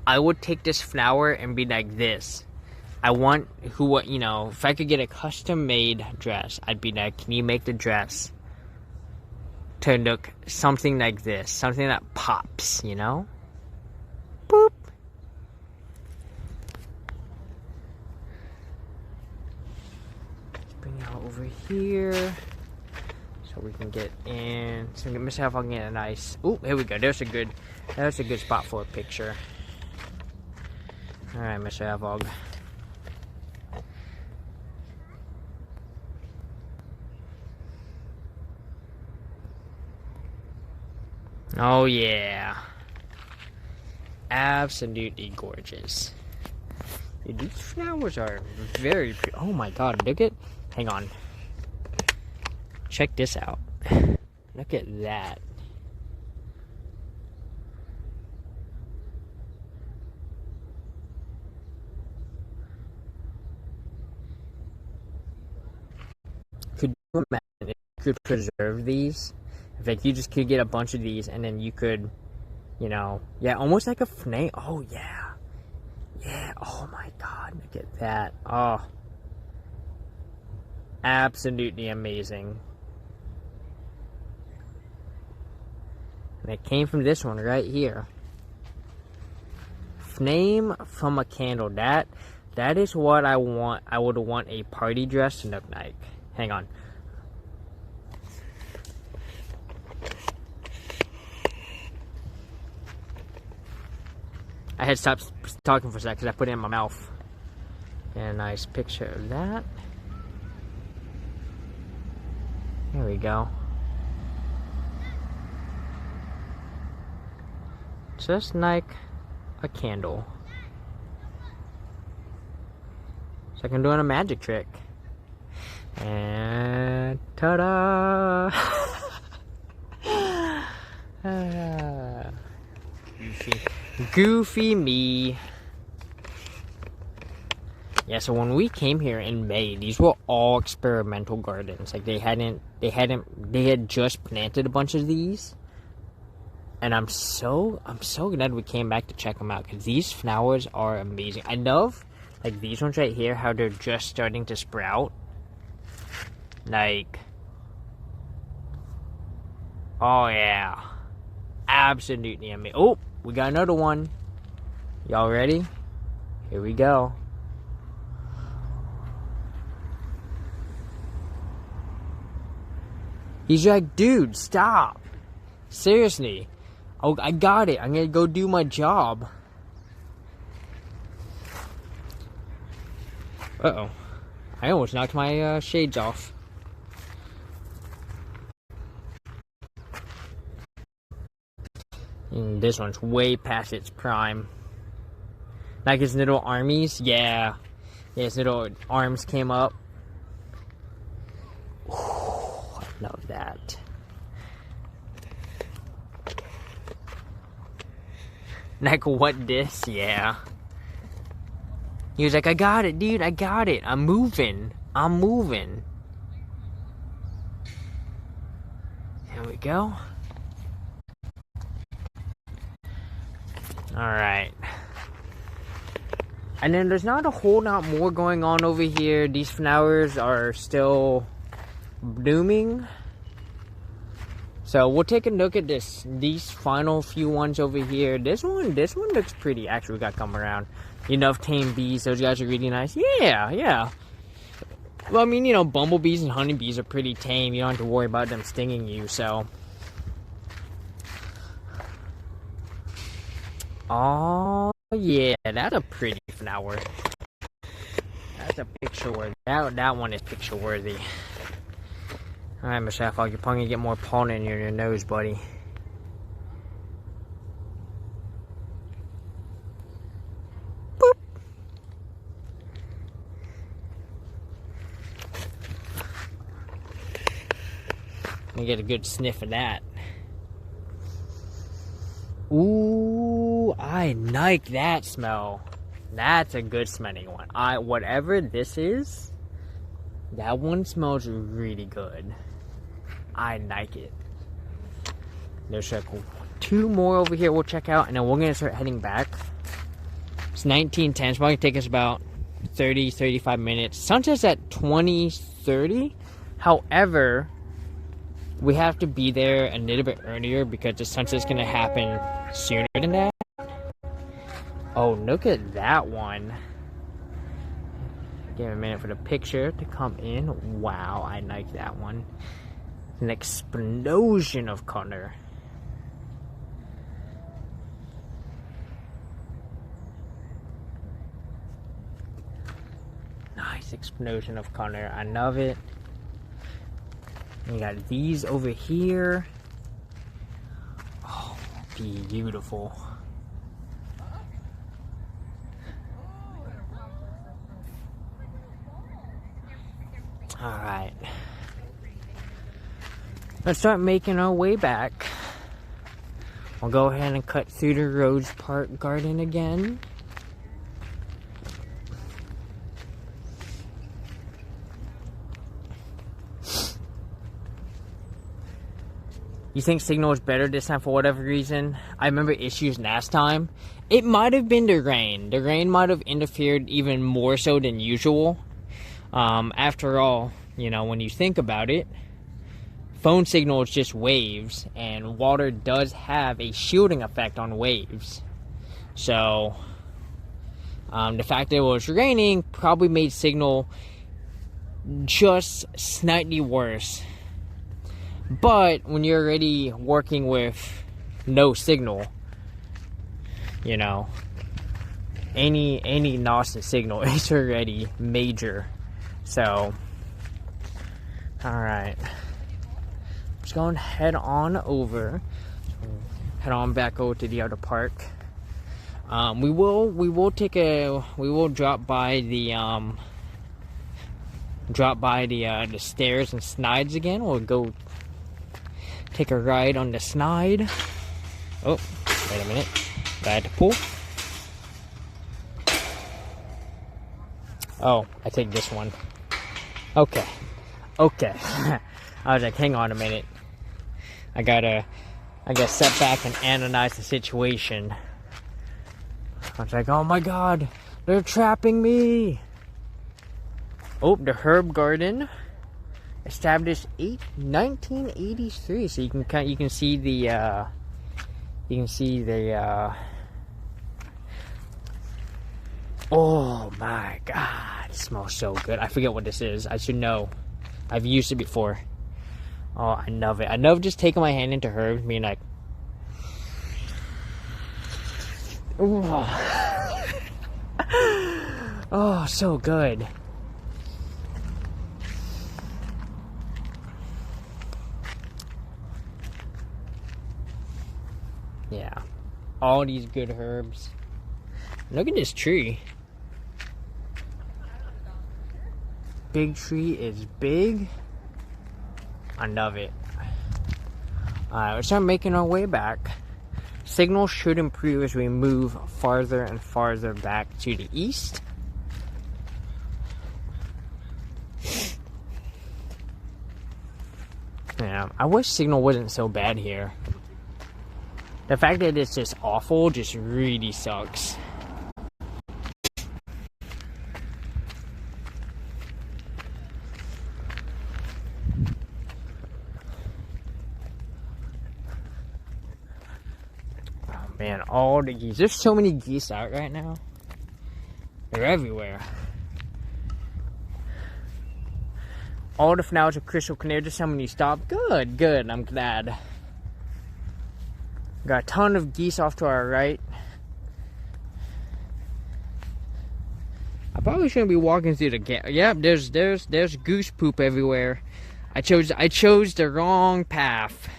I would take this flower and be like this. I want you know, if I could get a custom made dress, I'd be like, can you make the dress to look something like this, something that pops, you know? Boop. Let's bring it over here so we can get in. So let me see if I can get a nice. Oh, here we go. There's a good spot for a picture. All right, Mr. Avog. Oh yeah, absolutely gorgeous. Dude, these flowers are very pretty. Oh my god, look at, hang on. Check this out. Look at that. Could you imagine if you could preserve these? If like you just could get a bunch of these and then you could, you know, yeah, almost like a flame. Oh yeah. Yeah, oh my god, look at that. Oh. Absolutely amazing. And it came from this one right here. Flame from a candle. That is what I want. I would want a party dress to look like. Hang on. I had stopped talking for a sec because I put it in my mouth. And a nice picture of that. There we go. Just like a candle. It's like I'm doing a magic trick. And ta-da! Goofy me. Yeah, so when we came here in May, these were all experimental gardens. Like they had just planted a bunch of these. And I'm so glad we came back to check them out because these flowers are amazing. I love like these ones right here, how they're just starting to sprout. Like, oh yeah, absolutely amazing. Oh, we got another one. Y'all ready? Here we go. He's like, dude, stop. Seriously. Oh, I got it. I'm gonna go do my job. Uh-oh. I almost knocked my shades off. And this one's way past its prime. Like his little armies, yeah. Yeah, his little arms came up. Ooh, I love that. Like what this? Yeah. He was like, I got it, dude. I got it. I'm moving. I'm moving. There we go. Alright. And then there's not a whole lot more going on over here. These flowers are still blooming. So we'll take a look at these final few ones over here. This one looks pretty. Actually, we got come around. Enough tame bees. Those guys are really nice. Yeah, yeah. Well, I mean, you know, bumblebees and honeybees are pretty tame. You don't have to worry about them stinging you, so. Oh, yeah. That's a pretty flower. That's a picture worthy. That one is picture worthy. Alright, Mr. Affleck, you're probably gonna get more pollen in your nose, buddy. Boop. Let me get a good sniff of that. Ooh, I like that smell. That's a good smelling one. Whatever this is, that one smells really good. I like it. There's like 2 more over here we'll check out, and then we're gonna start heading back. It's 19:10. It's probably gonna take us about 30-35 minutes. Sunset's at 20:30. However, we have to be there a little bit earlier because the sunset's gonna happen sooner than that. Oh, look at that one. Give it a minute for the picture to come in. Wow, I like that one. An explosion of color. Nice explosion of color. I love it. We got these over here. Oh, beautiful. Alright. Let's start making our way back. We'll go ahead and cut through the Rose Park Garden again. You think signal is better this time for whatever reason? I remember issues last time. It might have been the rain. The rain might have interfered even more so than usual. After all, you know, when you think about it, phone signal is just waves, and water does have a shielding effect on waves. So, the fact that it was raining probably made signal just slightly worse. But when you're already working with no signal, you know, any loss of signal is already major. So, alright. Let's go and head on over. Head on back over to the other park. We will drop by the stairs and slides again. We'll go take a ride on the slide. Oh, wait a minute. Got to pull. Oh, I take this one. Okay. I was like, hang on a minute. I gotta step back and analyze the situation. I was like, oh my god, they're trapping me. Oh, the herb garden, established 1983. So you can see the oh my god, it smells so good. I forget what this is. I should know. I've used it before. Oh, I love it. I love just taking my hand into herbs, being like, oh, so good. Yeah, all these good herbs. Look at this tree. Big tree is big. I love it. Alright, let's start making our way back. Signal should improve as we move farther and farther back to the east. Yeah, I wish signal wasn't so bad here. The fact that it's just awful just really sucks. Man, all the geese. There's so many geese out right now. They're everywhere. All the flowers are crystal clear. Just how many stop. Good. I'm glad. Got a ton of geese off to our right. I probably shouldn't be walking through the gate. Yep, there's goose poop everywhere. I chose the wrong path.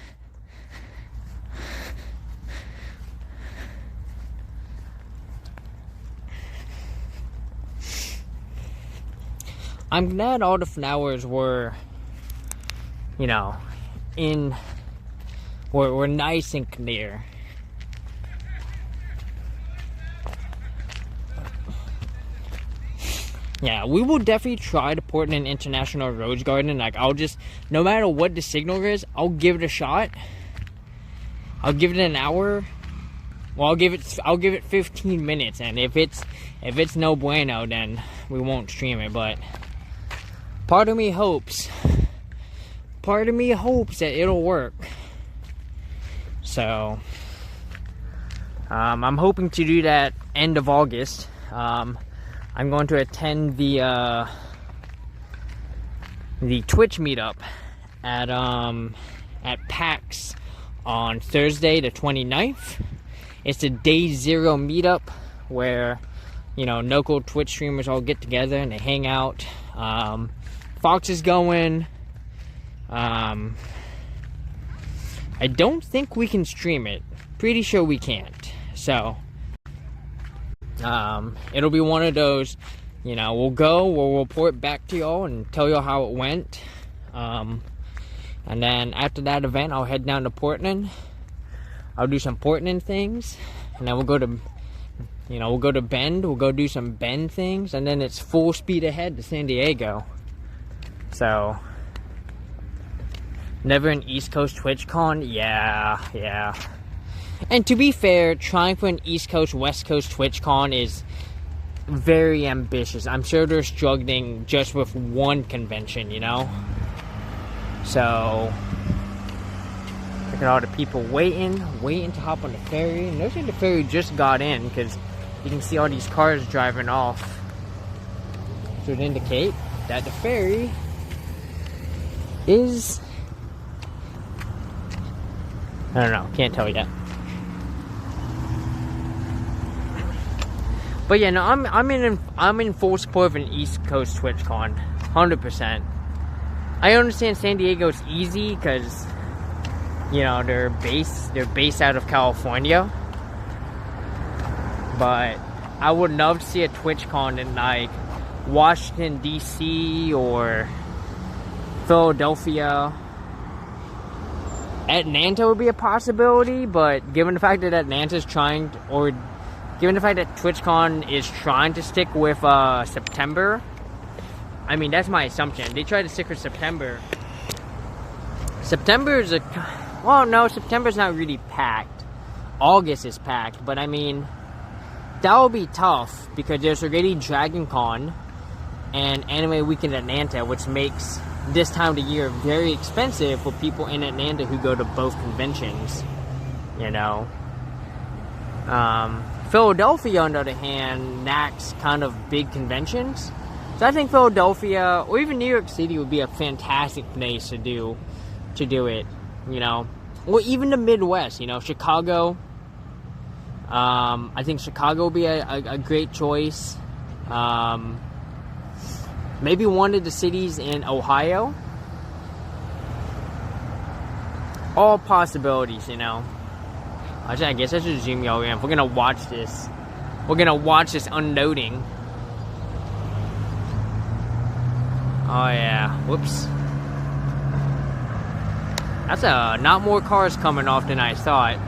I'm glad all the flowers were, you know, were nice and clear. Yeah, we will definitely try to port in an international Rose Garden. Like, I'll just, no matter what the signal is, I'll give it a shot. I'll give it an hour. Well, I'll give it 15 minutes, and if it's no bueno, then we won't stream it. But part of me hopes that it'll work. So I'm hoping to do that end of August. I'm going to attend the Twitch meetup at PAX on Thursday the 29th. It's a day zero meetup where, you know, local Twitch streamers all get together and they hang out. Fox is going. I don't think we can stream it. Pretty sure we can't. So it'll be one of those, you know, we'll report back to y'all and tell y'all how it went. And then after that event, I'll head down to Portland. I'll do some Portland things, and then we'll go to Bend. We'll go do some Bend things, and then it's full speed ahead to San Diego. So, never an East Coast TwitchCon? Yeah. And to be fair, trying for an East Coast, West Coast TwitchCon is very ambitious. I'm sure they're struggling just with one convention, you know? So, look at all the people waiting to hop on the ferry. And notice the ferry just got in, because you can see all these cars driving off. So it indicate that the ferry is, I don't know, can't tell yet. But yeah, no, I'm in full support of an East Coast TwitchCon, 100%. I understand San Diego's easy because, you know, they're based out of California. But I would love to see a TwitchCon in like Washington DC or Philadelphia. Atlanta would be a possibility, but given the fact that given the fact that TwitchCon is trying to stick with September, I mean, that's my assumption. They try to stick with September. September's not really packed. August is packed, but I mean, that will be tough because there's already Dragon Con and Anime Weekend Atlanta, which makes this time of the year very expensive for people in Atlanta who go to both conventions, you know. Philadelphia, on the other hand, lacks kind of big conventions. So I think Philadelphia or even New York City would be a fantastic place to do it, you know. Or even the Midwest, you know, Chicago. I think Chicago would be a great choice. Maybe one of the cities in Ohio. All possibilities, you know. I guess I should zoom y'all in. We're gonna watch this. We're gonna watch this unloading. Oh yeah. Whoops. That's not more cars coming off than I thought.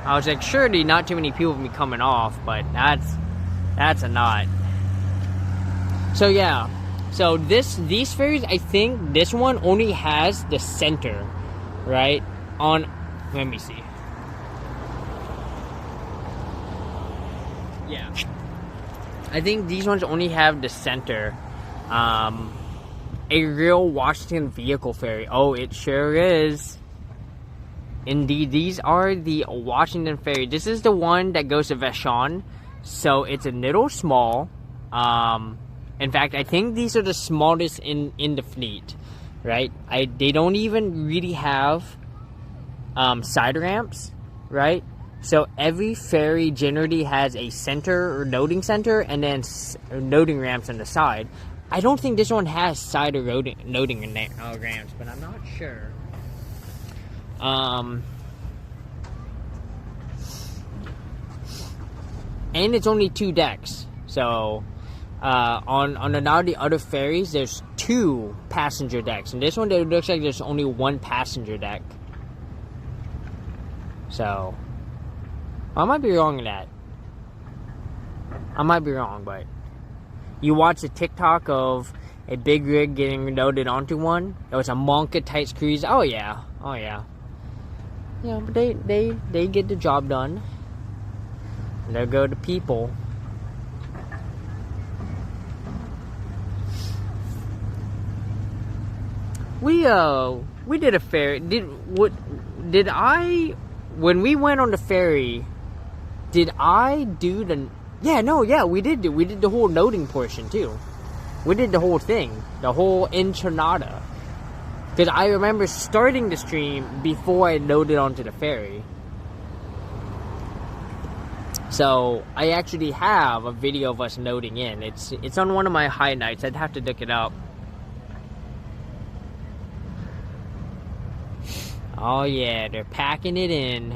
I was like, surely not too many people will be coming off, but that's a not. So yeah. So these ferries, I think this one only has the center, right? Let me see. Yeah. I think these ones only have the center. A real Washington vehicle ferry. Oh, it sure is. Indeed, these are the Washington ferry. This is the one that goes to Vashon. So it's a little small. In fact, I think these are the smallest in the fleet, right? They don't even really have side ramps, right? So every ferry generally has a center or loading center and then loading ramps on the side. I don't think this one has side or loading ramps, but I'm not sure. And it's only 2 decks. So on a lot of the other ferries, there's 2 passenger decks, and this one it looks like there's only 1 passenger deck. So I might be wrong in that. I might be wrong, but you watch a TikTok of a big rig getting loaded onto one. It was a Monka tight cruise. Oh yeah, oh yeah. Yeah, but they get the job done. And there go the people. We did a ferry. When we went on the ferry, did I do the? Yeah, no, yeah, we did the whole loading portion too. We did the whole thing, the whole enchilada. Because I remember starting the stream before I loaded onto the ferry. So I actually have a video of us loading in. It's on one of my highlights. I'd have to look it up. Oh yeah, they're packing it in.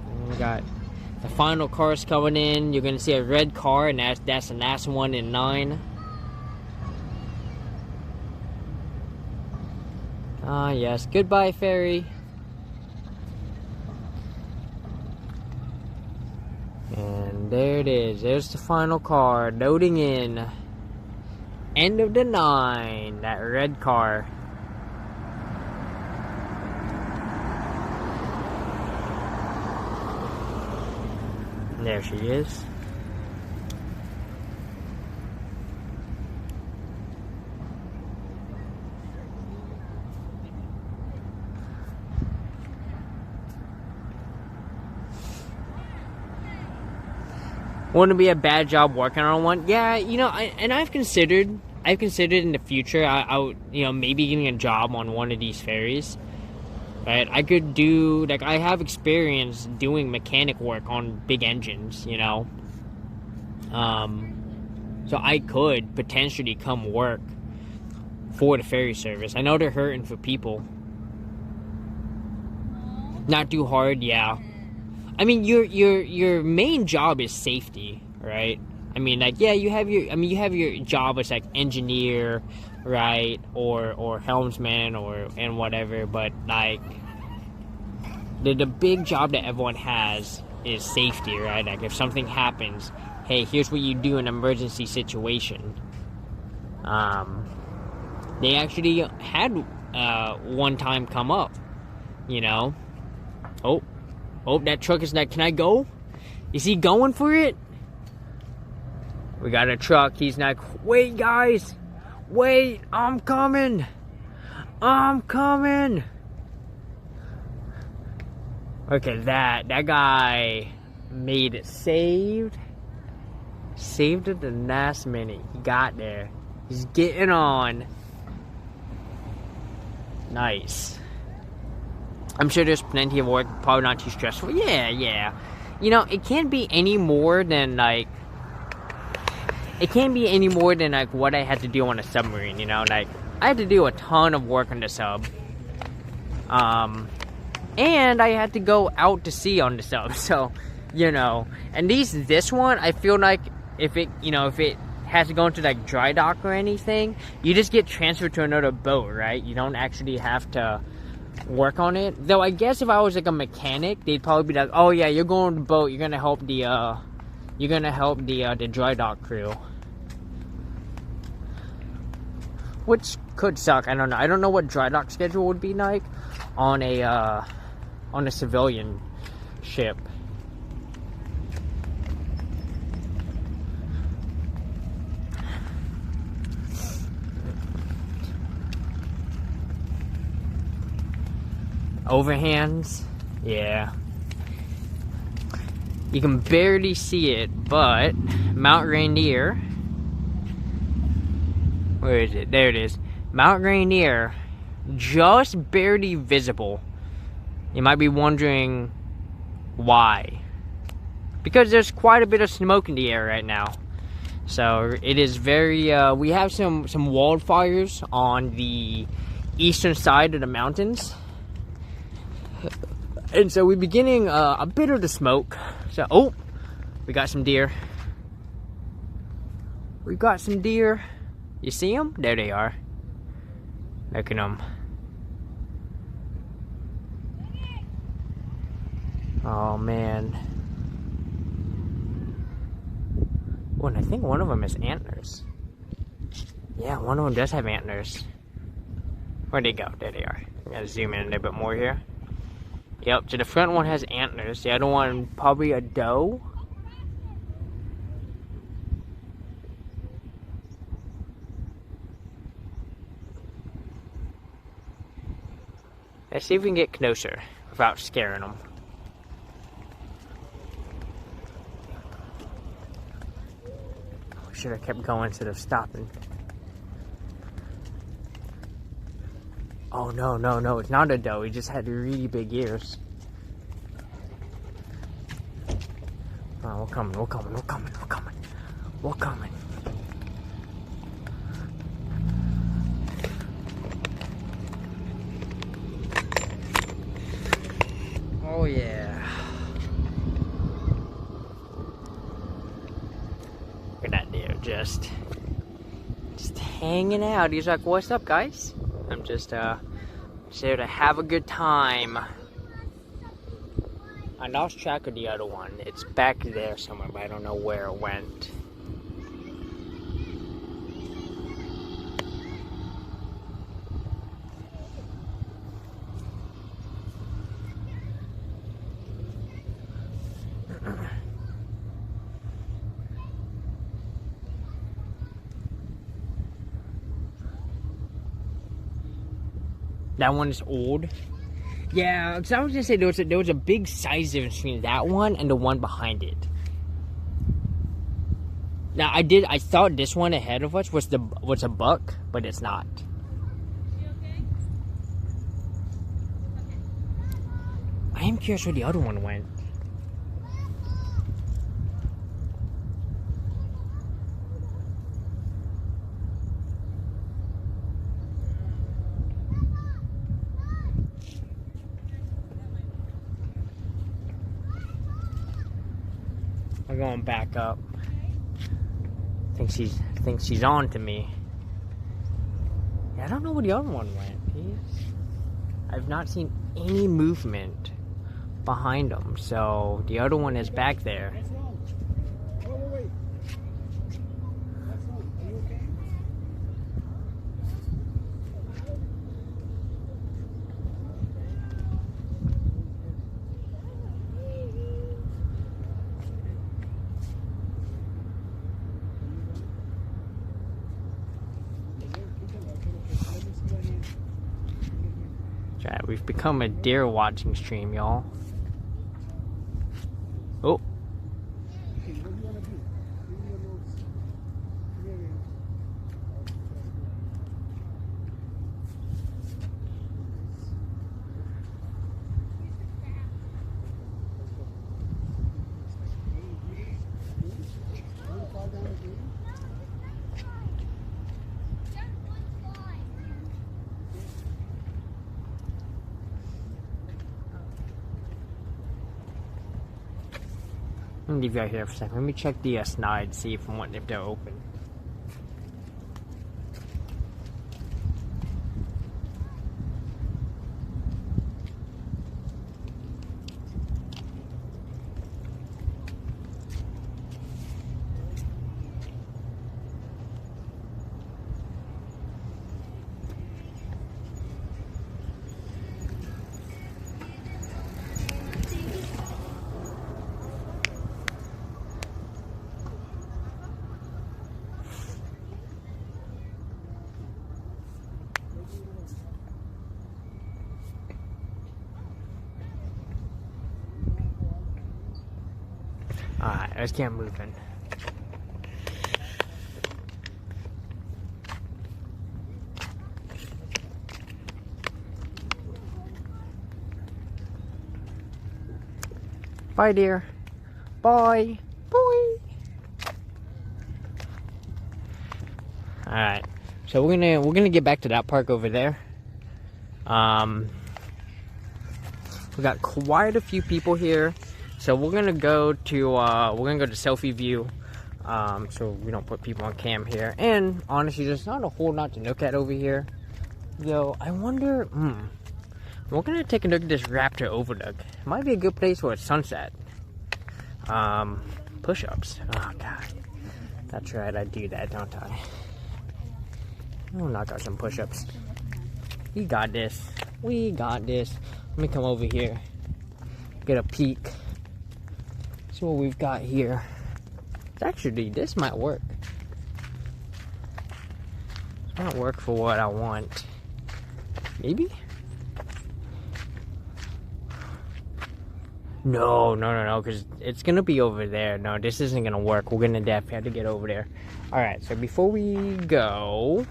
And we got the final cars coming in. You're gonna see a red car, and that's the last one in line. Ah yes, goodbye ferry. And there it is. There's the final car loading in. End of the line. That red car. There she is. Wouldn't be a bad job working on one. Yeah, you know, I've considered in the future, I would, you know, maybe getting a job on one of these ferries. Right? I could do, like, I have experience doing mechanic work on big engines, you know. So I could potentially come work for the ferry service. I know they're hurting for people. Not too hard, yeah. I mean, your main job is safety, right? I mean, like, yeah, you have your job as, like, engineer, right, or helmsman, and whatever, but, like, the big job that everyone has is safety, right? Like, if something happens, hey, here's what you do in an emergency situation. They actually had one time come up, you know. Oh, that truck is like, can I go? Is he going for it? We got a truck. He's like, wait, guys. Wait, I'm coming. I'm coming. Okay, that guy made it. Saved at the last minute. He got there. He's getting on. Nice. I'm sure there's plenty of work, probably not too stressful. Yeah. You know, it can't be any more than, like, what I had to do on a submarine, you know? Like, I had to do a ton of work on the sub. And I had to go out to sea on the sub, so, you know. And this one, I feel like if it has to go into, like, dry dock or anything, you just get transferred to another boat, right? You don't actually have to work on it. Though I guess if I was like a mechanic, they'd probably be like, oh yeah, you're going on the boat, you're gonna help the dry dock crew. Which could suck. I don't know. I don't know what dry dock schedule would be like on a civilian ship. Overhands, yeah. You can barely see it, but Mount Rainier. Where is it? There it is. Mount Rainier, just barely visible. You might be wondering why. Because there's quite a bit of smoke in the air right now. So it is very. We have some wildfires on the eastern side of the mountains. And so we're beginning a bit of the smoke. So, oh, we got some deer. We got some deer. You see them? There they are. Look at them. Oh man. Oh, and I think one of them is antlers. Yeah, one of them does have antlers. Where'd they go? There they are. I gotta zoom in a little bit more here. Yep, so the front one has antlers. The other one, probably a doe. Let's see if we can get closer without scaring them. Should have kept going instead of stopping. Oh no, no, no, it's not a doe. He just had really big ears. Oh, we're coming, we're coming, we're coming, we're coming. We're coming. Oh yeah. Look at that deer, just hanging out. He's like, "What's up, guys?" I'm just here to have a good time. I lost track of the other one. It's back there somewhere, but I don't know where it went. That one is old. Yeah, because I was gonna say there was a big size difference between that one and the one behind it. Now I thought this one ahead of us was a buck, but it's not. I am curious where the other one went. We're going back up. Thinks she's on to me. Yeah, I don't know where the other one went. I've not seen any movement behind them, so the other one is back there. Wait. That's wrong. Are you okay? Right, we've become a deer watching stream, y'all. Oh. I'm gonna leave you out here for a second. Let me check the snide, see if they're open. Alright, let's get moving. Bye, dear. Bye. Bye. Alright. So we're gonna get back to that park over there. We got quite a few people here. So we're gonna go to selfie view, so we don't put people on cam here. And honestly, there's not a whole lot to look at over here. Yo, I wonder We're gonna take a look at this Raptor overlook. It might be a good place for a sunset. Push-ups. Oh god. That's right, I do that, don't I? I'll knock out some push-ups. We got this. We got this. Let me come over here. Get a peek. See what we've got here. Actually, this might work. This might work for what I want. Maybe? No, because it's gonna be over there. No, this isn't gonna work. We're gonna definitely have to get over there. Alright, so before we go,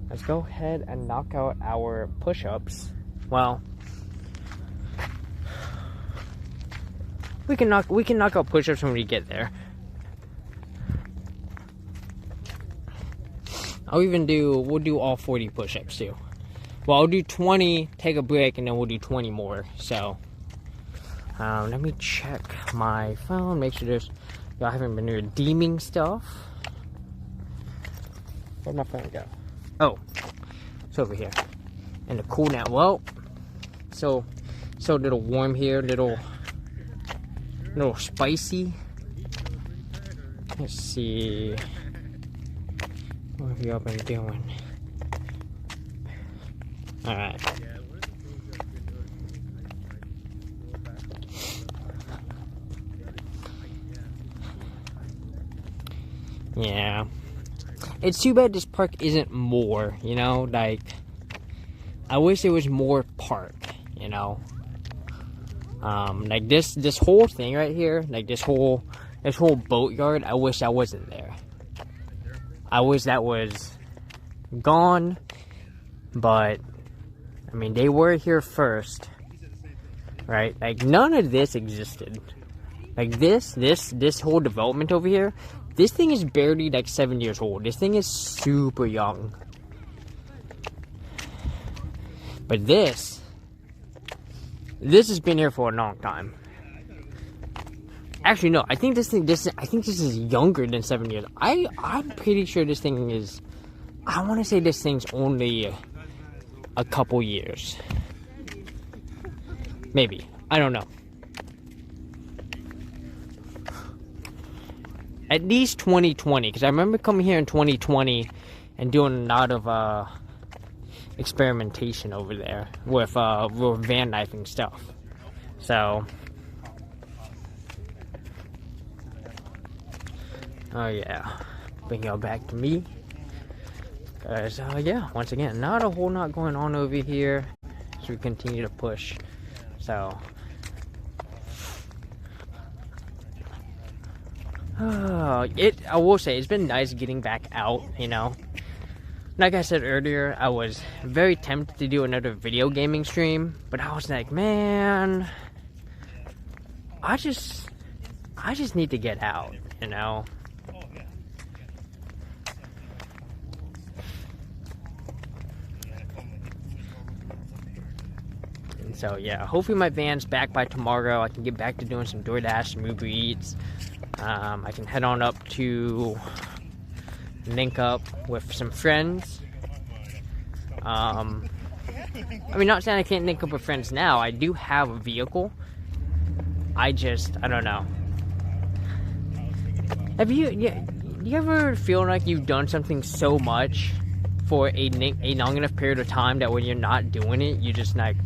let's go ahead and knock out our push-ups. Well, we can knock out push-ups when we get there. We'll do all 40 push-ups too. Well, I'll do 20, take a break, and then we'll do 20 more. So, let me check my phone, make sure y'all haven't been redeeming stuff. Where'd my phone go? Oh, it's over here. And the cool down. Well, so a little warm here, little spicy. Let's see. What have y'all been doing? Alright. Yeah. It's too bad this park isn't more, you know? Like, I wish there was more park, you know? Like this whole thing right here, like this whole boatyard, I wish that wasn't there. I wish that was gone, but I mean, they were here first, right? Like, none of this existed. Like, this whole development over here, this thing is barely, like, 7 years old. This thing is super young. But this has been here for a long time. Actually, no, I think this is younger than 7 years. I'm pretty sure this thing is, I want to say this thing's only a couple years. Maybe. I don't know. At least 2020, because I remember coming here in 2020 and doing a lot of experimentation over there with van knifing stuff. So, oh yeah, bring y'all back to me. Cause yeah, once again, not a whole lot going on over here as we continue to push. So, I will say it's been nice getting back out. You know, like I said earlier, I was very tempted to do another video gaming stream, but I was like, man, I just need to get out. You know. So yeah, hopefully my van's back by tomorrow. I can get back to doing some DoorDash, some Uber Eats. I can head on up to link up with some friends. I mean, not saying I can't link up with friends now. I do have a vehicle. I don't know. Have you ever feel like you've done something so much for a long enough period of time that when you're not doing it, you just like,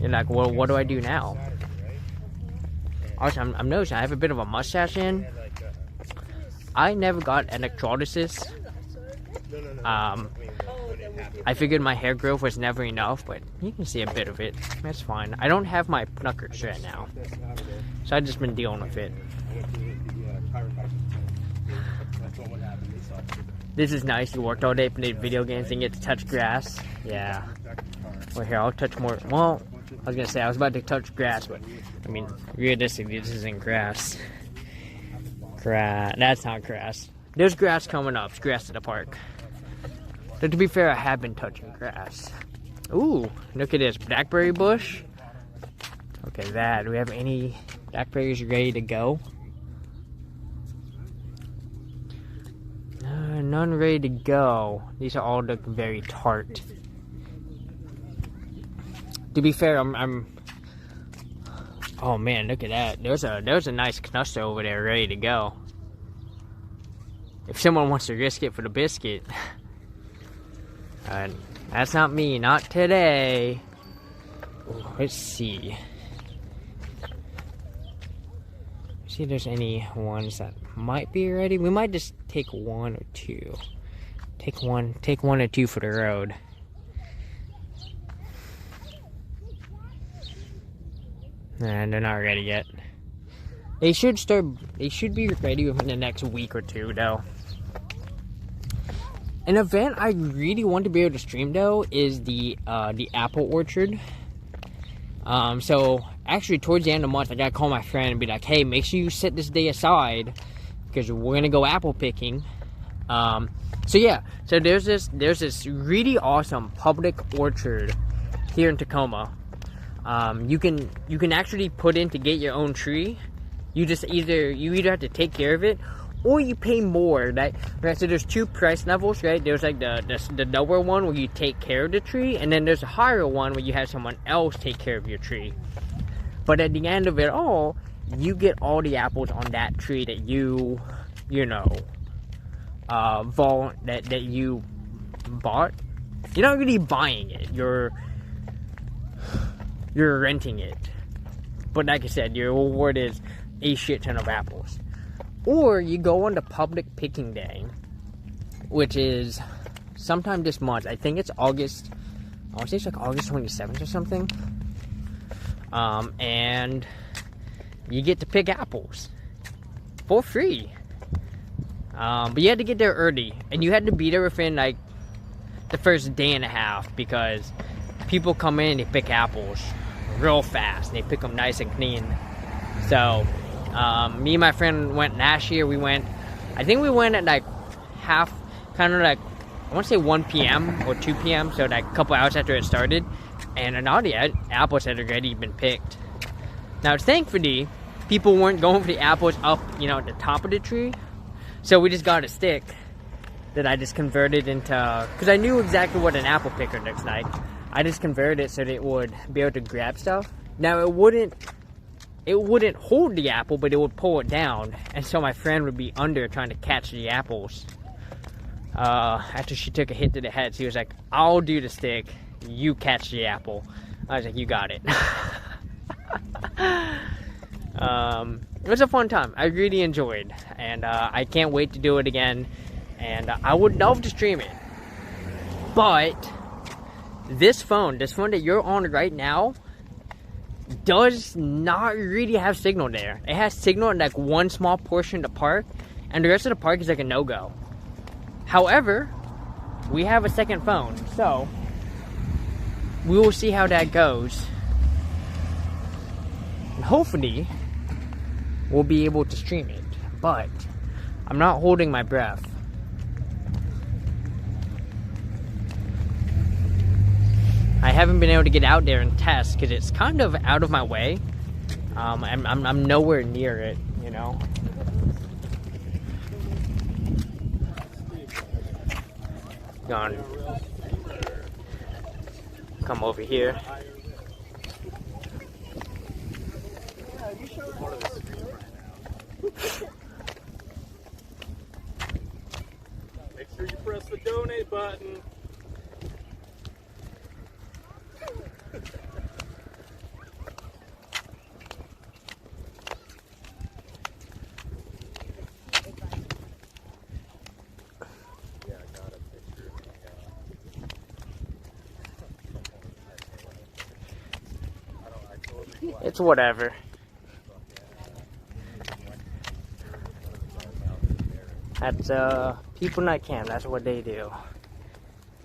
you're like, well, what do I do now? Also, I'm noticing I have a bit of a mustache in. I never got electrolysis. I figured my hair growth was never enough, but you can see a bit of it. That's fine. I don't have my knuckles right now, so I've just been dealing with it. This is nice. You worked all day, played video games, and get to touch grass. Yeah. Well, here, I'll touch more. Well, I was gonna say I was about to touch grass, but I mean, realistically, this isn't grass. That's not grass. There's grass coming up. It's grass at the park. But to be fair, I have been touching grass. Ooh, look at this blackberry bush. Okay, do we have any blackberries ready to go? None ready to go. These are all look very tart. To be fair, oh man, look at that. There's a nice knuster over there ready to go. If someone wants to risk it for the biscuit. That's not me, not today. Ooh, let's see. See if there's any ones that might be ready. We might just take one or two. Take one or two for the road. And they're not ready yet. They should be ready within the next week or two though. An event I really want to be able to stream though is the apple orchard. So actually towards the end of the month I gotta call my friend and be like, hey, make sure you set this day aside because we're gonna go apple picking. So yeah, so there's this really awesome public orchard here in Tacoma. You can actually put in to get your own tree. You either have to take care of it or you pay more. Right, so there's two price levels, right? There's like the lower one where you take care of the tree, and then there's a higher one where you have someone else take care of your tree. But at the end of it all, you get all the apples on that tree that you bought. You're not really buying it. You're renting it. But like I said, your reward is a shit ton of apples. Or you go on the public picking day, which is sometime this month. I think it's August. I want to say it's like August 27th or something. And you get to pick apples for free. But you had to get there early, and you had to be there within like the first day and a half because people come in and they pick apples real fast. And they pick them nice and clean. So me and my friend went last year. I think we went at like I want to say 1 p.m. or 2 p.m. So like a couple hours after it started. And all the apples had already been picked. Now thankfully, people weren't going for the apples up, at the top of the tree. So we just got a stick that I just converted into, because I knew exactly what an apple picker looks like. I just converted it so that it would be able to grab stuff. Now it wouldn't hold the apple, but it would pull it down. And so my friend would be under trying to catch the apples. After she took a hit to the head, she was like, I'll do the stick, you catch the apple. I was like, you got it. It was a fun time. I really enjoyed, and I can't wait to do it again, and I would love to stream it. But this phone that you're on right now does not really have signal there. It has signal in like one small portion of the park, and the rest of the park is like a no-go. However, we have a second phone, so we will see how that goes. And hopefully, we'll be able to stream it. But I'm not holding my breath. I haven't been able to get out there and test because it's kind of out of my way. I'm nowhere near it, Gone. Come over here. Make sure you press the donate button. It's whatever. That's people not camp. That's what they do.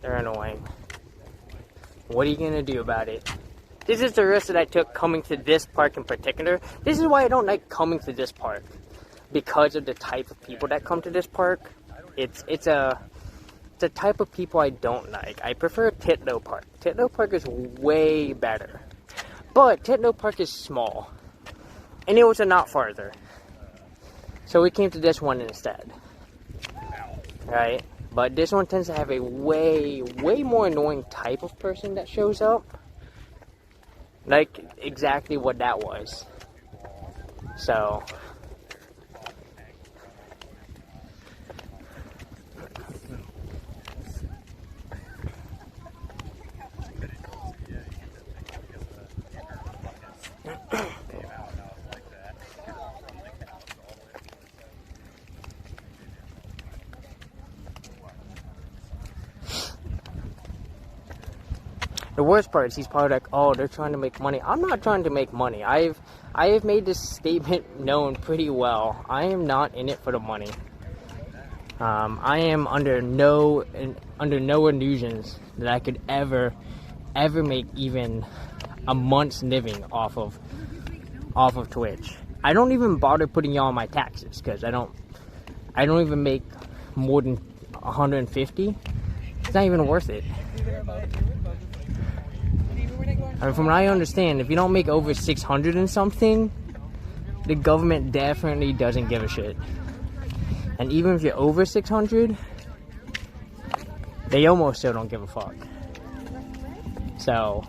They're annoying. What are you gonna do about it? This is the risk that I took coming to this park in particular. This is why I don't like coming to this park, because of the type of people that come to this park. It's a type of people I don't like. I prefer Titlow Park. Titlow Park is way better. But Titlow Park is small, and it was a lot farther. So we came to this one instead. Right? But this one tends to have a way more annoying type of person that shows up. Like, exactly what that was. So... The worst part is he's probably like, oh, they're trying to make money. I'm not trying to make money. I have made this statement known pretty well. I am not in it for the money. I am under no illusions that I could ever make even a month's living off of Twitch. I don't even bother putting y'all on my taxes because I don't even make more than 150. It's not even worth it. I mean, from what I understand, if you don't make over 600 and something, the government definitely doesn't give a shit. And even if you're over 600, they almost still don't give a fuck. So...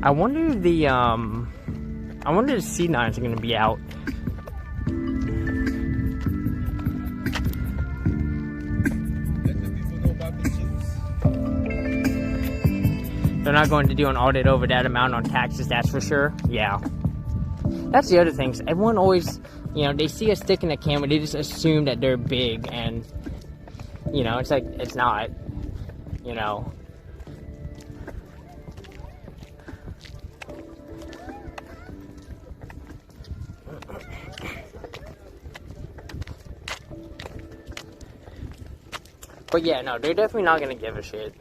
I wonder if the C9s are gonna be out. They're not going to do an audit over that amount on taxes, that's for sure. Yeah. That's the other thing. Everyone always, you know, they see a stick in the camera, they just assume that they're big, and, you know, it's like, it's not, you know. But yeah, no, they're definitely not gonna give a shit.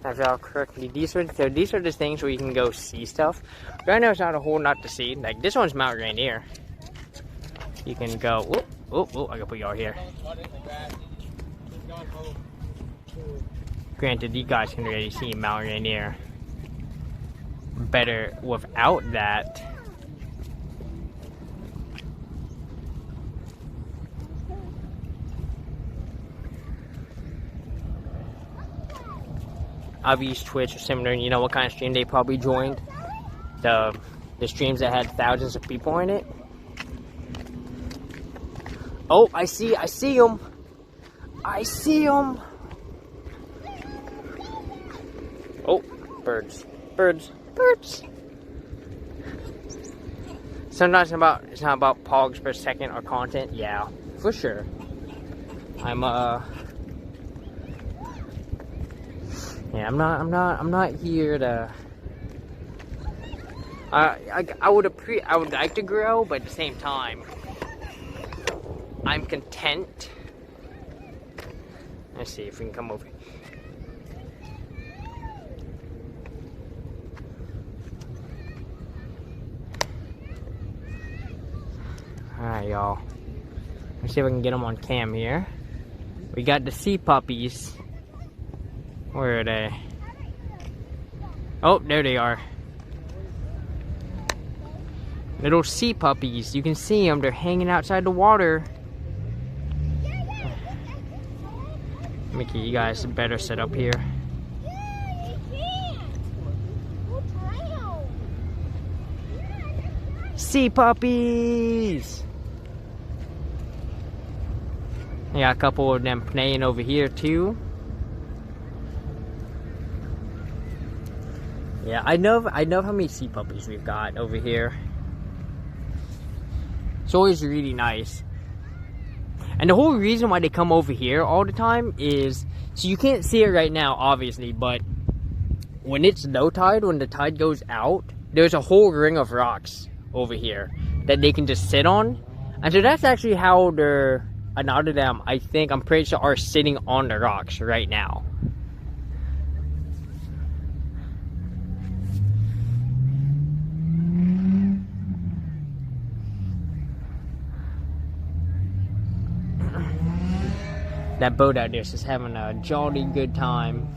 If y'all correctly, these are the things where you can go see stuff. Right now, it's not a whole lot to see. Like this one's Mount Rainier. You can go. Oh, I gotta put y'all here. Granted, you guys can already see Mount Rainier better without that. I've used Twitch or similar, you know what kind of stream they probably joined? The streams that had thousands of people in it. Oh, I see them. I see them. Oh, birds. Sometimes it's not about pogs per second or content. Yeah, for sure. Yeah, I'm not here to. I would like to grow, but at the same time, I'm content. Let's see if we can come over. All right, y'all. Let's see if I can get them on cam here. We got the sea puppies. Where are they? Oh, there they are. Little sea puppies. You can see them. They're hanging outside the water. Let me get you guys a better setup here. Sea puppies! I got a couple of them playing over here too. Yeah, I know how many sea puppies we've got over here. It's always really nice. And the whole reason why they come over here all the time is, so you can't see it right now, obviously, but when it's low tide, when the tide goes out, there's a whole ring of rocks over here that they can just sit on. And so that's actually how a lot of them, I'm pretty sure, are sitting on the rocks right now. That boat out there is just having a jolly good time.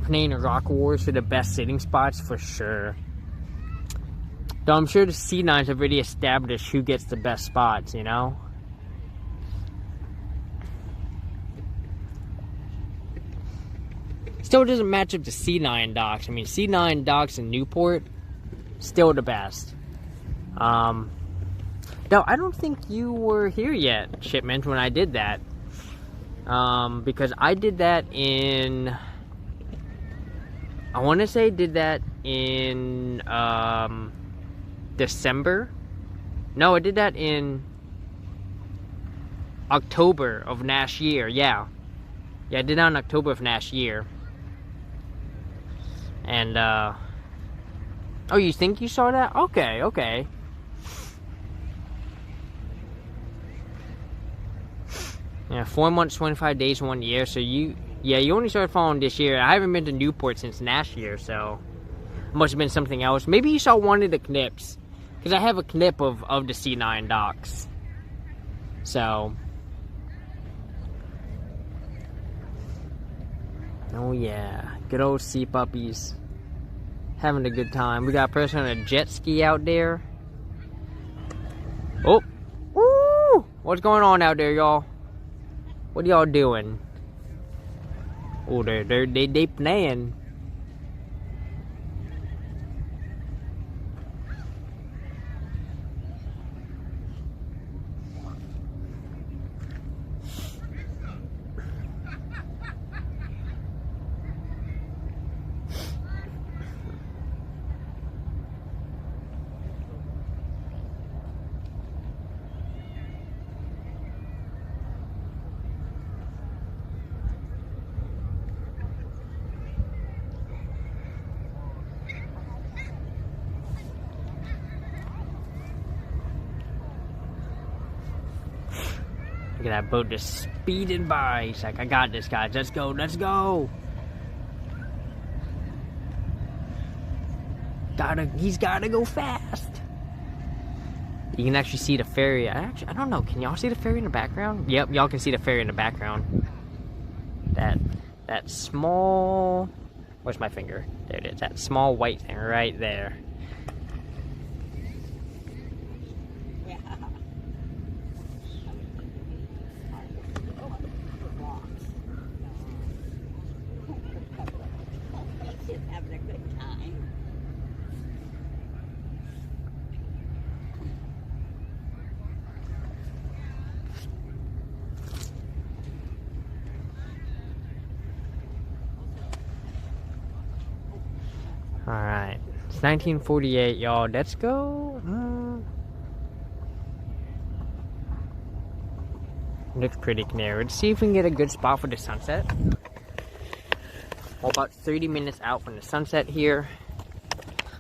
playing Rock Wars for the best sitting spots for sure. Though I'm sure the C9s have already established who gets the best spots, you know? Still doesn't match up to C9 docks. I mean, C9 docks in Newport, still the best. Though I don't think you were here yet, Shipment, when I did that. Because I did that in... I want to say did that in December. No, I did that in October of last year. Yeah, I did that in October of last year. And oh, you think you saw that? Okay. Yeah, 4 months, 25 days, 1 year. So you only started following this year. I haven't been to Newport since last year, so it must have been something else. Maybe you saw one of the clips, because I have a clip of the C9 docks. So, oh yeah, good old sea puppies, having a good time. We got a person on a jet ski out there. Oh, woo! What's going on out there, y'all? What are y'all doing? Oh, they playing. Look at that boat just speeding by. He's like, I got this, guys. Let's go, let's go. He's gotta go fast. You can actually see the ferry. I don't know. Can y'all see the ferry in the background? Yep, y'all can see the ferry in the background. That small... Where's my finger? There it is. That small white thing right there. Alright, it's 1948, y'all. Let's go. Looks pretty clear. Let's see if we can get a good spot for the sunset. We're about 30 minutes out from the sunset here.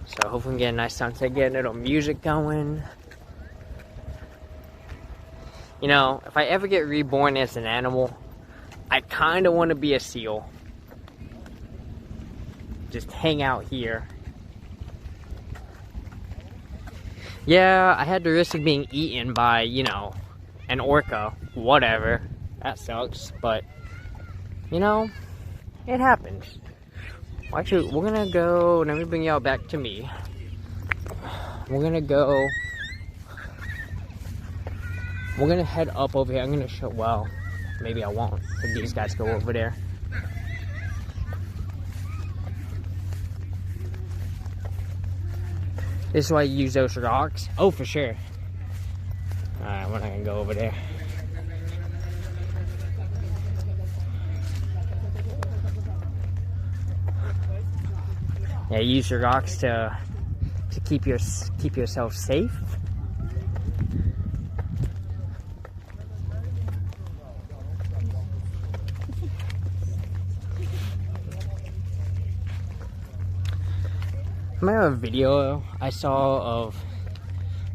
So hopefully we can get a nice sunset, get a little music going. You know, if I ever get reborn as an animal, I kind of want to be a seal. Just hang out here. Yeah, I had the risk of being eaten by, you know, an orca. Whatever. That sucks, but, you know, it happens. Well, actually, we're gonna go, let me bring y'all back to me. We're gonna head up over here. I'm gonna show, well, maybe I won't, if these guys go over there. This is why you use those rocks. Oh, for sure. Alright, we're not gonna go over there. Yeah, use your rocks to keep yourself safe. Remember a video I saw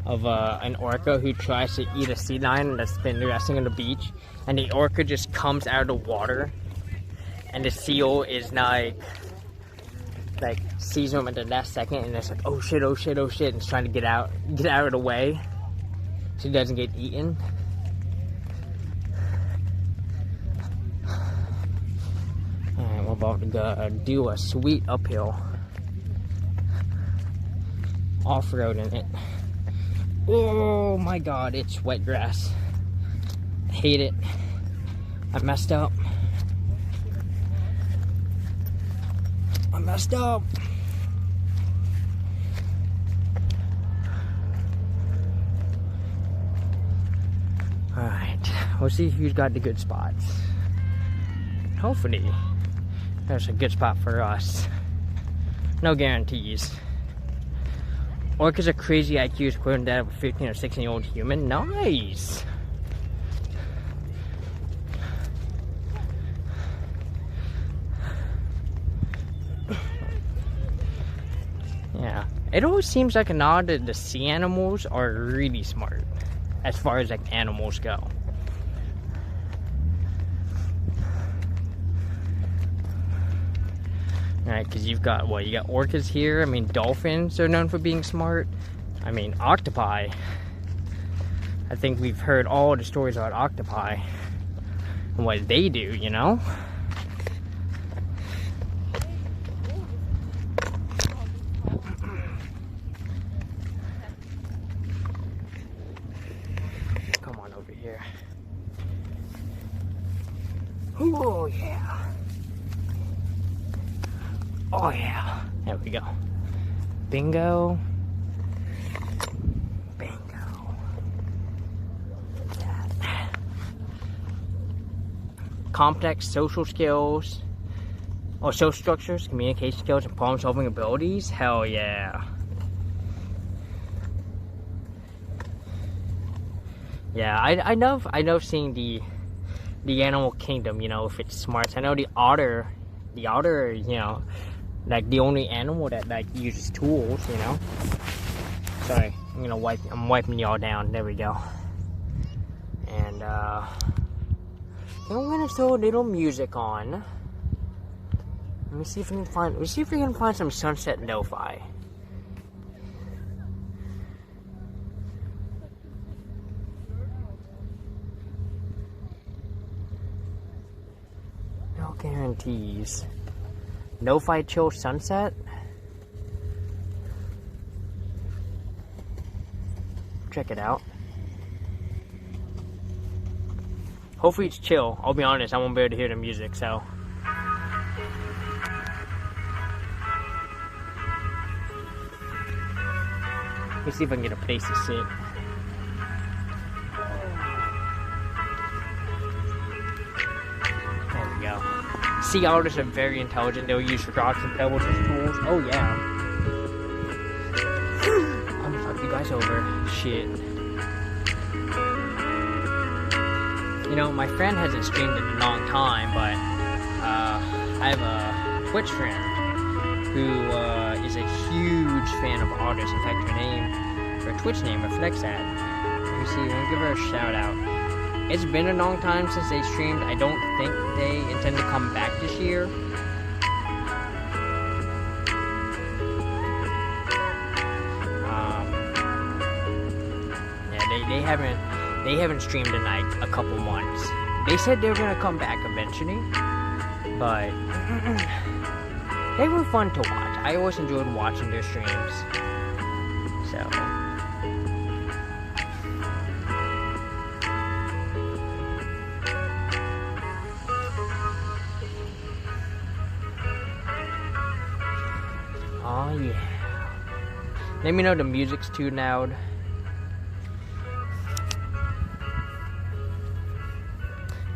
of an orca who tries to eat a sea lion that's been resting on the beach, and the orca just comes out of the water, and the seal is like sees him at the last second, and it's like, oh shit, oh shit, oh shit, and it's trying to get out of the way so he doesn't get eaten. Alright, We're about to do a sweet uphill. Off-roading it. Oh my god, it's wet grass. I hate it. I messed up. I messed up. Alright, we'll see who's got the good spots. Hopefully, there's a good spot for us. No guarantees. Or because a crazy IQ is equivalent to that of a 15 or 16-year-old human. Nice! Yeah. It always seems like a nod that the sea animals are really smart. As far as like animals go. Alright, because you've got, what, you got orcas here. I mean, dolphins are known for being smart. I mean, octopi. I think we've heard all the stories about octopi. And what they do, you know? Come on over here. Oh, yeah. Oh yeah, there we go. Bingo. Bingo. Yeah. Complex social skills, or social structures, communication skills, and problem solving abilities. Hell yeah. Yeah, I love seeing the animal kingdom, you know, if it's smart. I know the otter, you know, like the only animal that like uses tools, you know. Sorry, I'm wiping y'all down. There we go. And I'm gonna throw a little music on. Let me see if we can find some sunset lo-fi. No guarantees. Lo-fi chill sunset? Check it out. Hopefully it's chill. I'll be honest, I won't be able to hear the music, so. Let me see if I can get a place to sit. There we go. Sea otters are very intelligent. They'll use rocks and pebbles as tools. Oh yeah. I'm gonna fuck you guys over. Shit. You know, my friend hasn't streamed in a long time, but I have a Twitch friend who is a huge fan of otters. In fact, her Twitch name reflects that. Let me see. I'm gonna give her a shout out. It's been a long time since they streamed. I don't think they intend to come back this year. Yeah, they haven't streamed in like a couple months. They said they were gonna come back eventually, but they were fun to watch. I always enjoyed watching their streams. So. Oh yeah. Let me know the music's too loud.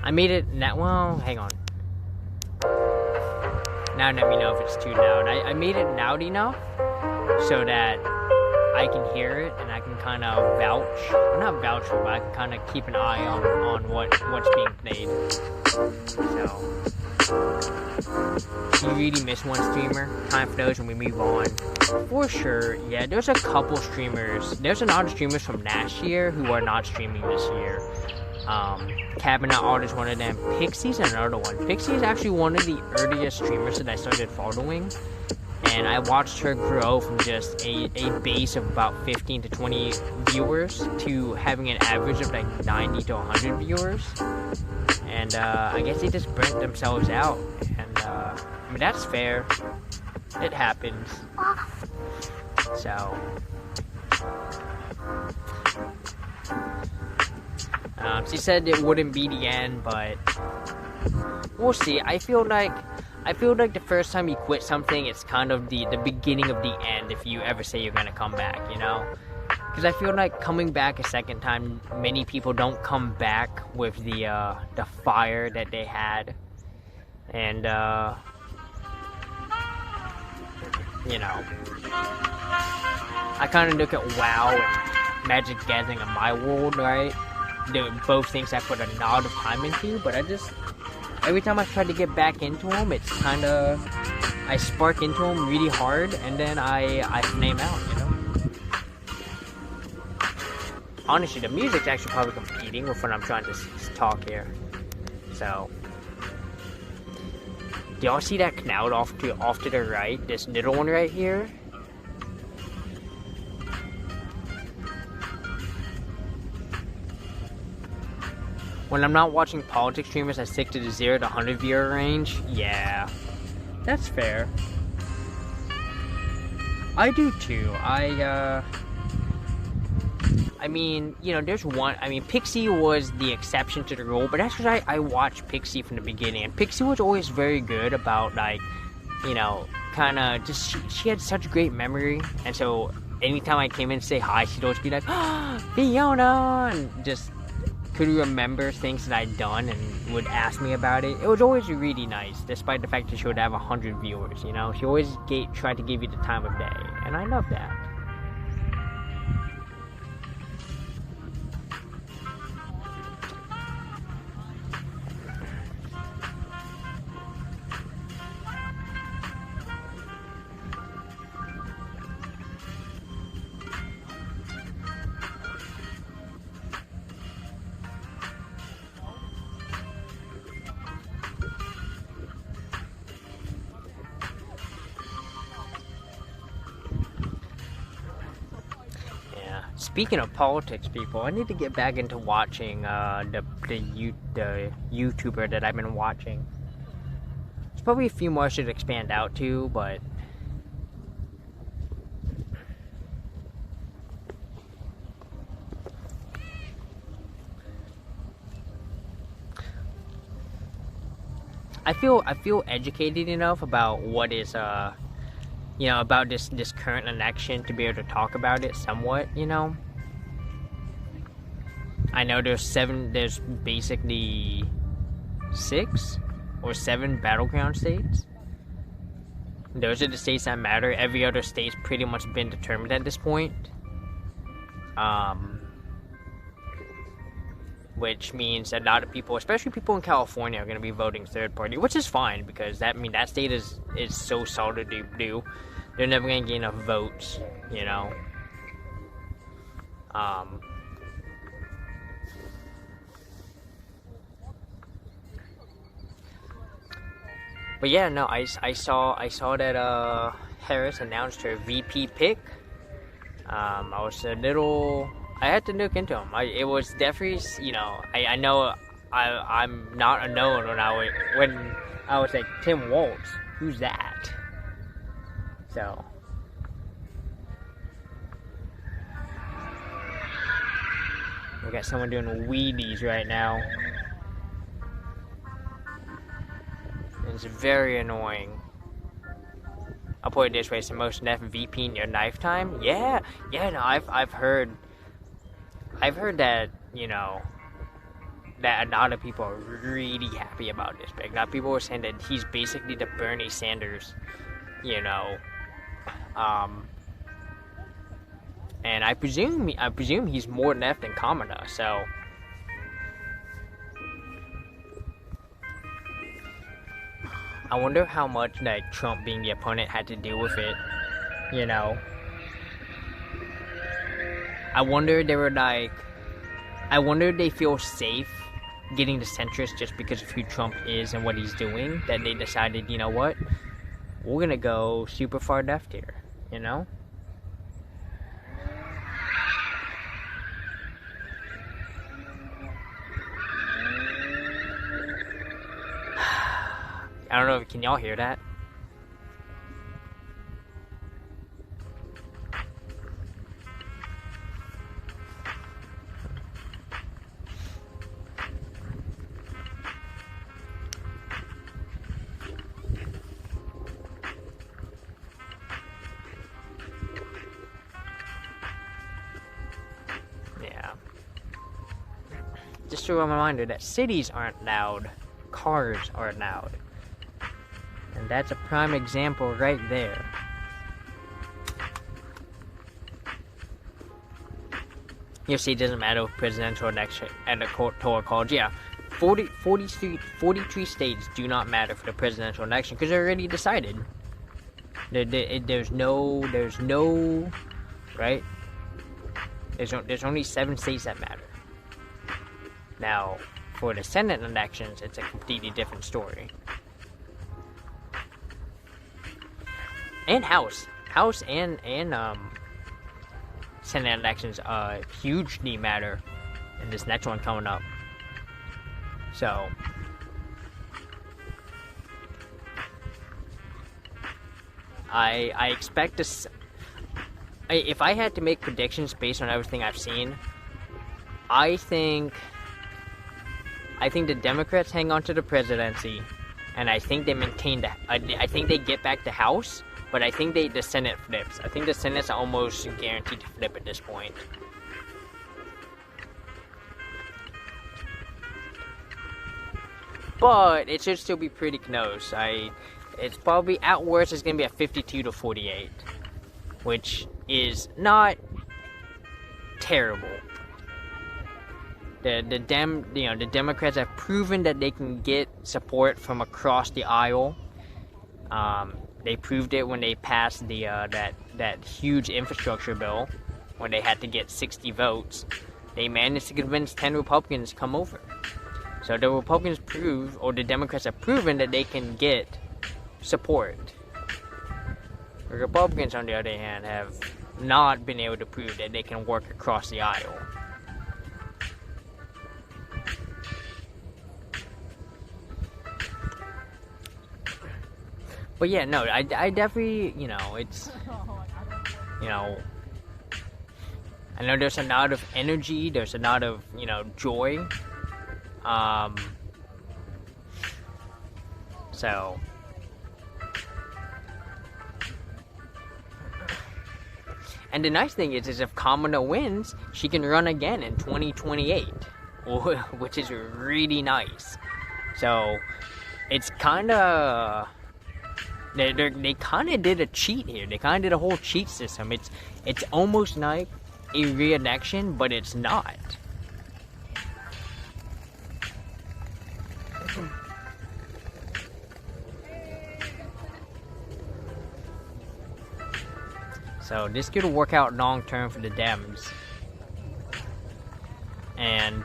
I made it now. Well, hang on. Now let me know if it's too loud. I made it loud enough so that I can hear it and I can kind of vouch. Well, not vouch for, but I can kind of keep an eye on what's being played. So. If you really miss one streamer, time for those and we move on. For sure, yeah, there's a couple streamers. There's a lot of streamers from last year who are not streaming this year. Cabinet Art is one of them. Pixie's another one. Pixie is actually one of the earliest streamers that I started following. And I watched her grow from just a base of about 15 to 20 viewers to having an average of like 90 to 100 viewers. And I guess they just burnt themselves out. And I mean, that's fair. It happens. So, she said it wouldn't be the end, but we'll see. I feel like the first time you quit something, it's kind of the beginning of the end if you ever say you're gonna come back, you know? Because I feel like coming back a second time, many people don't come back with the fire that they had. And, you know, I kind of look at WoW and Magic Gathering in my world, right? They're both things I put a lot of time into, but every time I try to get back into them, it's kind of, I spark into them really hard, and then I flame out, you know? Honestly, the music's actually probably competing with what I'm trying to talk here. So, do y'all see that cloud off to the right? This little one right here? When I'm not watching politics streamers, I stick to the 0 to 100 viewer range. Yeah, that's fair. I do too. I mean, you know, there's one. I mean, Pixie was the exception to the rule, but that's because I watched Pixie from the beginning, and Pixie was always very good about, like, you know, kind of just she had such great memory, and so anytime I came in to say hi, she'd always be like, "Oh, Fiona," and just could remember things that I'd done and would ask me about it. It was always really nice, despite the fact that she would have 100 viewers. You know, she always tried to give you the time of day, and I love that. Speaking of politics, people, I need to get back into watching the YouTuber that I've been watching. There's probably a few more I should expand out to, but I feel educated enough about what is you know, about this current election to be able to talk about it somewhat, you know. I know there's basically 6 or 7 battleground states. Those are the states that matter. Every other state's pretty much been determined at this point. Which means a lot of people, especially people in California, are going to be voting third party, which is fine, because that state is so solid to do. They're never going to get enough votes, you know. But yeah, no, I saw that Harris announced her VP pick. I was a little, I had to look into him. It was definitely, you know, I know I'm not unknown when I was like, Tim Waltz, who's that? So we got someone doing Wheaties right now. It's very annoying. I'll put it this way: it's the most left VP in your lifetime. Yeah, no, I've heard that, you know, that a lot of people are really happy about this pick. Now, people were saying that he's basically the Bernie Sanders, you know, and I presume he's more left than Kamala. So. I wonder how much, like, Trump being the opponent had to do with it, you know. I wonder they feel safe getting the centrist just because of who Trump is and what he's doing, that they decided, you know what, we're gonna go super far left here, you know. I don't know, can y'all hear that? Yeah. Just a reminder that cities aren't loud, cars are loud. And that's a prime example right there. You see, it doesn't matter if presidential election and the electoral college. Yeah, 43 states do not matter for the presidential election because they're already decided. There's no, right? There's only 7 states that matter. Now, for the Senate elections, it's a completely different story. And House and Senate elections hugely matter in this next one coming up. So I expect to. If I had to make predictions based on everything I've seen, I think the Democrats hang on to the presidency, and I think they maintain that. I think they get back the House. But I think the Senate flips. I think the Senate's almost guaranteed to flip at this point. But it should still be pretty close. It's probably, at worst, it's going to be a 52-48. Which is not terrible. The Democrats have proven that they can get support from across the aisle. They proved it when they passed the that huge infrastructure bill, when they had to get 60 votes. They managed to convince 10 Republicans to come over. So the Republicans prove, or the Democrats have proven, that they can get support. The Republicans, on the other hand, have not been able to prove that they can work across the aisle. But yeah, no, I definitely, it's, I know there's a lot of energy, there's a lot of, joy, so, and the nice thing is if Kamala wins, she can run again in 2028, which is really nice. So, it's kind of... They kind of did a cheat here. They kind of did a whole cheat system. It's almost like a re-election, but it's not. So this could work out long term for the Dems. And,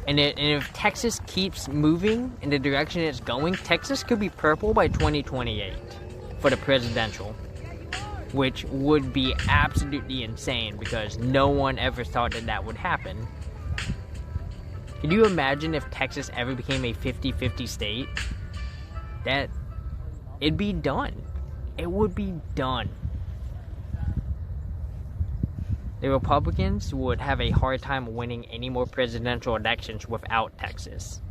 and if Texas keeps moving in the direction it's going, Texas could be purple by 2028 for the presidential, which would be absolutely insane because no one ever thought that would happen. Can you imagine if Texas ever became a 50-50 state? It'd be done. It would be done. The Republicans would have a hard time winning any more presidential elections without Texas.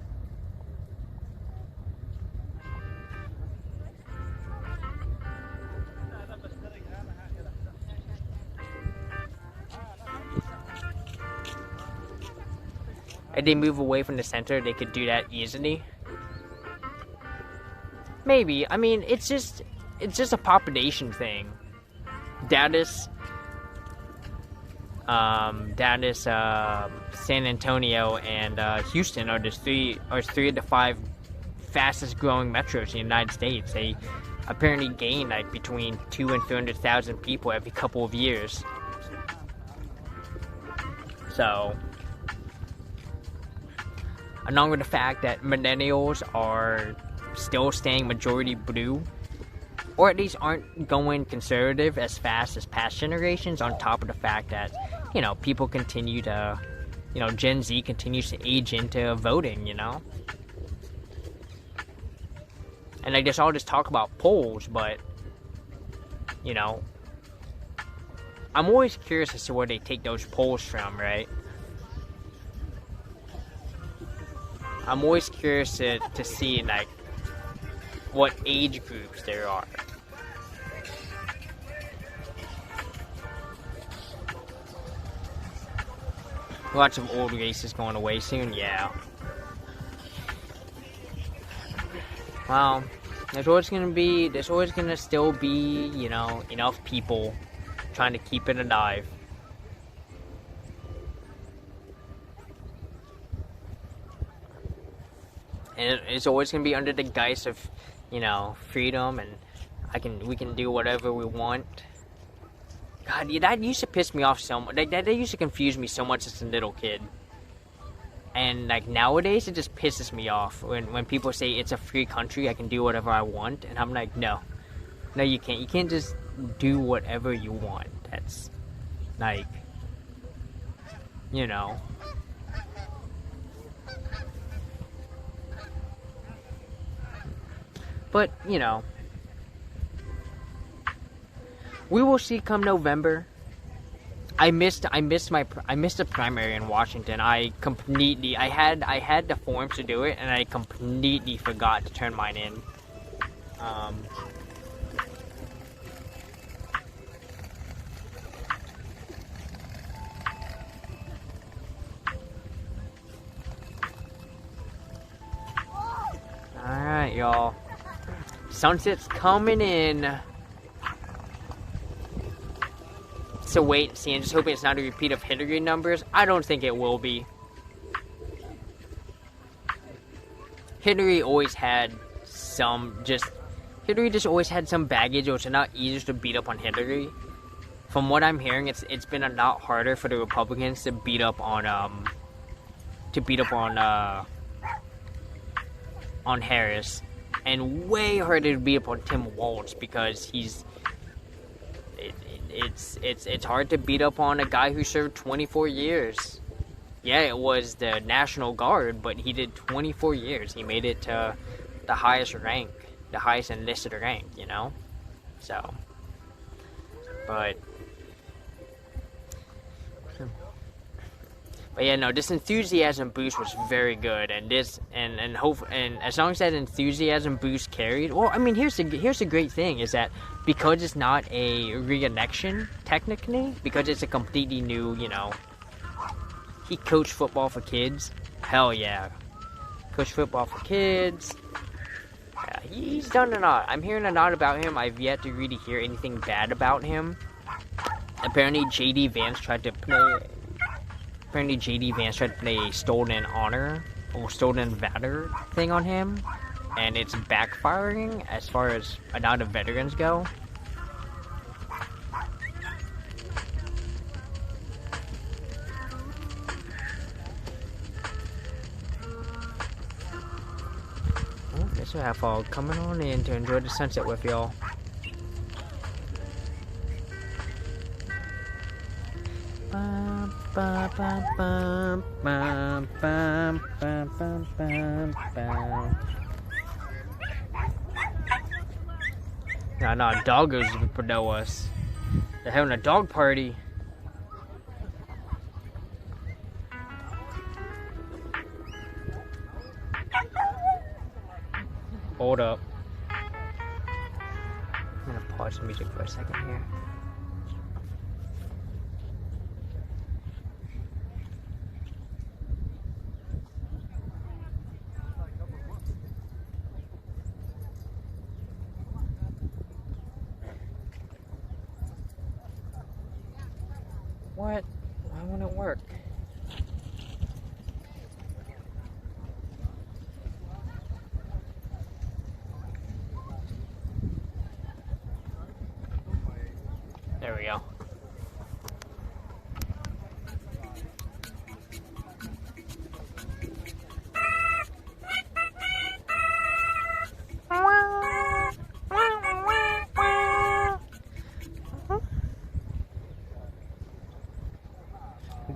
If they move away from the center, they could do that easily. Maybe. I mean, it's just a population thing. Dallas, San Antonio, and Houston are three of the 5 fastest growing metros in the United States. They apparently gain like between 200,000 and 300,000 people every couple of years. So, along with the fact that millennials are still staying majority blue, or at least aren't going conservative as fast as past generations, on top of the fact that, people continue to, Gen Z continues to age into voting, And like, there's all this talk about polls, but, you know, I'm always curious as to where they take those polls from, right? I'm always curious to see, like, what age groups there are. Lots of old races going away soon, yeah. Well, there's always gonna still be, you know, enough people trying to keep it alive. And it's always gonna be under the guise of, you know, freedom, and we can do whatever we want. God, yeah, that used to piss me off so much. Like, that used to confuse me so much as a little kid. And like nowadays, it just pisses me off when people say it's a free country, I can do whatever I want, and I'm like, no, you can't. You can't just do whatever you want. That's like, you know. But you know, we will see come November. I missed the primary in Washington. I had the forms to do it, and I completely forgot to turn mine in. Alright, y'all. Sunset's coming in. So wait and see, and just hoping it's not a repeat of Hillary numbers. I don't think it will be. Hillary always had Hillary just always had some baggage, or it's not easier to beat up on Hillary. From what I'm hearing, it's been a lot harder for the Republicans to beat up on Harris, and way harder to beat up on Tim Walz, because it's hard to beat up on a guy who served 24 years. Yeah, it was the National Guard, but he did 24 years. He made it to the highest rank, the highest enlisted rank, you know? So, but yeah, no, this enthusiasm boost was very good, and as long as that enthusiasm boost carried, well, I mean, here's the great thing, is that because it's not a re-election, technically, because it's a completely new, you know, he coached football for kids, hell yeah, coached football for kids, yeah, he's done a lot. I'm hearing a lot about him. I've yet to really hear anything bad about him. Apparently JD Vance tried to play a stolen honor or stolen valor thing on him, and it's backfiring as far as a lot of veterans go. Well, guess we have all coming on in to enjoy the sunset with y'all. No, doggos know us. They're having a dog party. Hold up. I'm gonna pause the music for a second here. What? Why won't it work? There we go.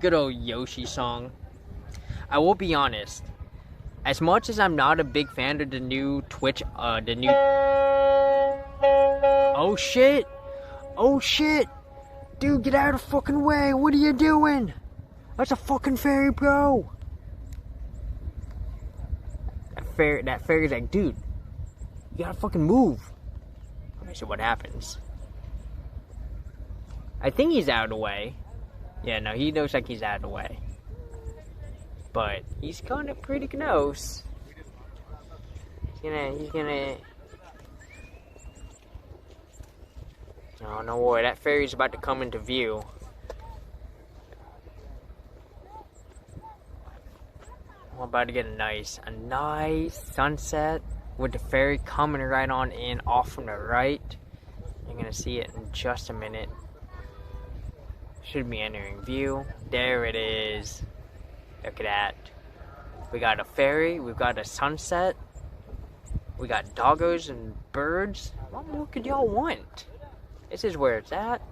Good old Yoshi song. I will be honest, As much as I'm not a big fan of the new Twitch, Oh shit! Oh shit! Dude, get out of the fucking way! What are you doing? That's a fucking ferry, bro! That ferry's like, dude, you gotta fucking move. Let me see what happens. I think he's out of the way. Yeah, no, he looks like he's out of the way. But he's kind of pretty close. He's gonna. Oh, no worry, that ferry's about to come into view. We're about to get a nice sunset with the ferry coming right on in off from the right. You're gonna see it in just a minute. Should be entering view. There it is. Look at that. We got a ferry, we've got a sunset, we got doggos and birds. What more could y'all want? This is where it's at.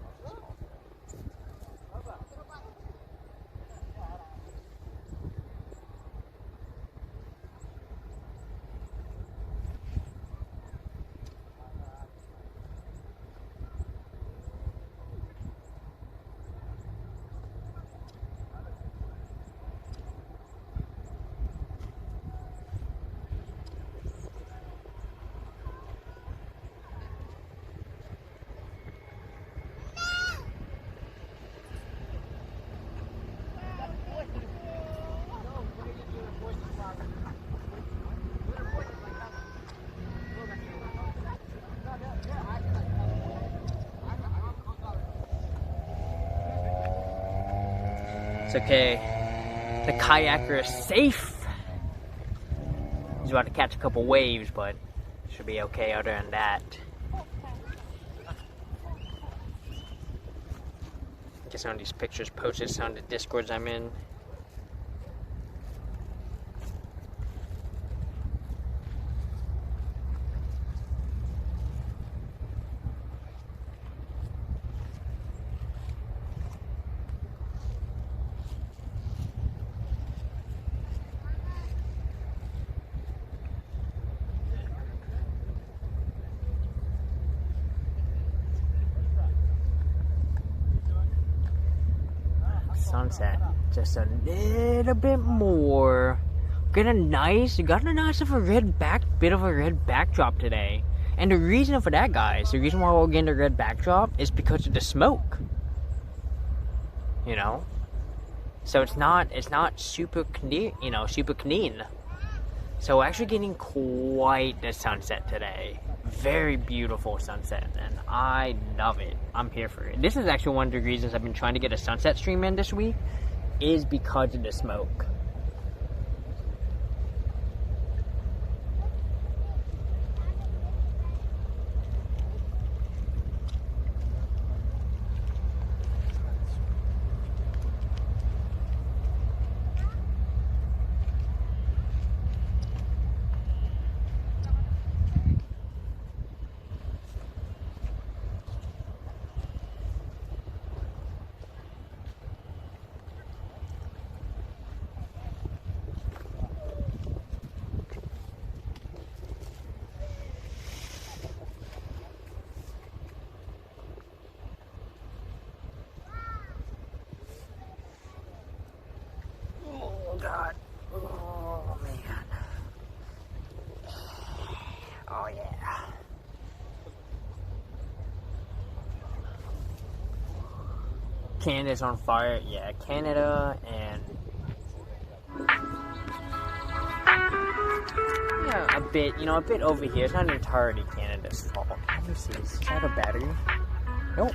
It's okay. The kayaker is safe. He's about to catch a couple waves, but should be okay other than that. Get some of these pictures posted on the Discords I'm in. Sunset, just a little bit more. Got a nice of a red backdrop today. And the reason for that, guys, the reason why we're getting the red backdrop is because of the smoke. You know, so it's not super clean, super clean. So we're actually getting quite the sunset today. Very beautiful sunset, and I love it. I'm here for it. This is actually one of the reasons I've been trying to get a sunset stream in this week, is because of the smoke. God. Oh, man. Oh, yeah. Canada's on fire. Yeah, Canada and... yeah, a bit over here. It's not entirely Canada's fault. Let me see. Is that a battery? Nope.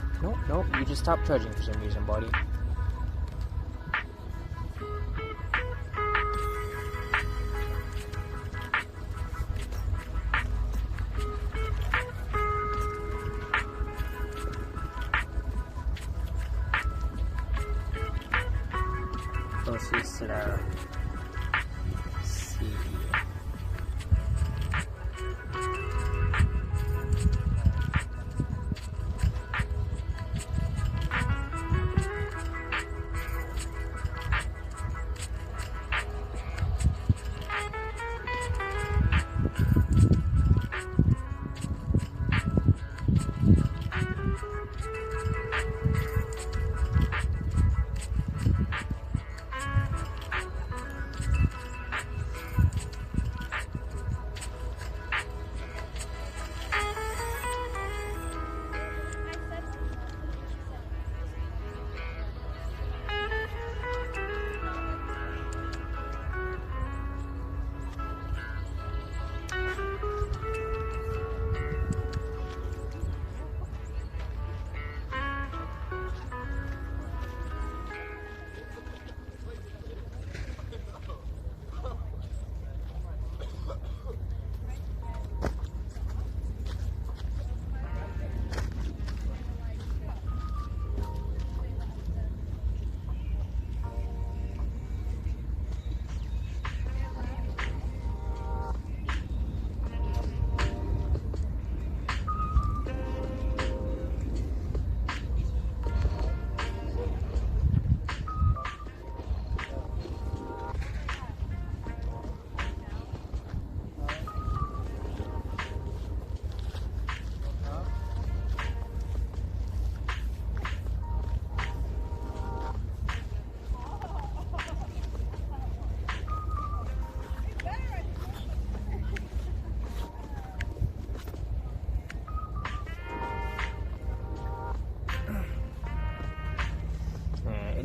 You just stopped charging for some reason, buddy. Slow. See.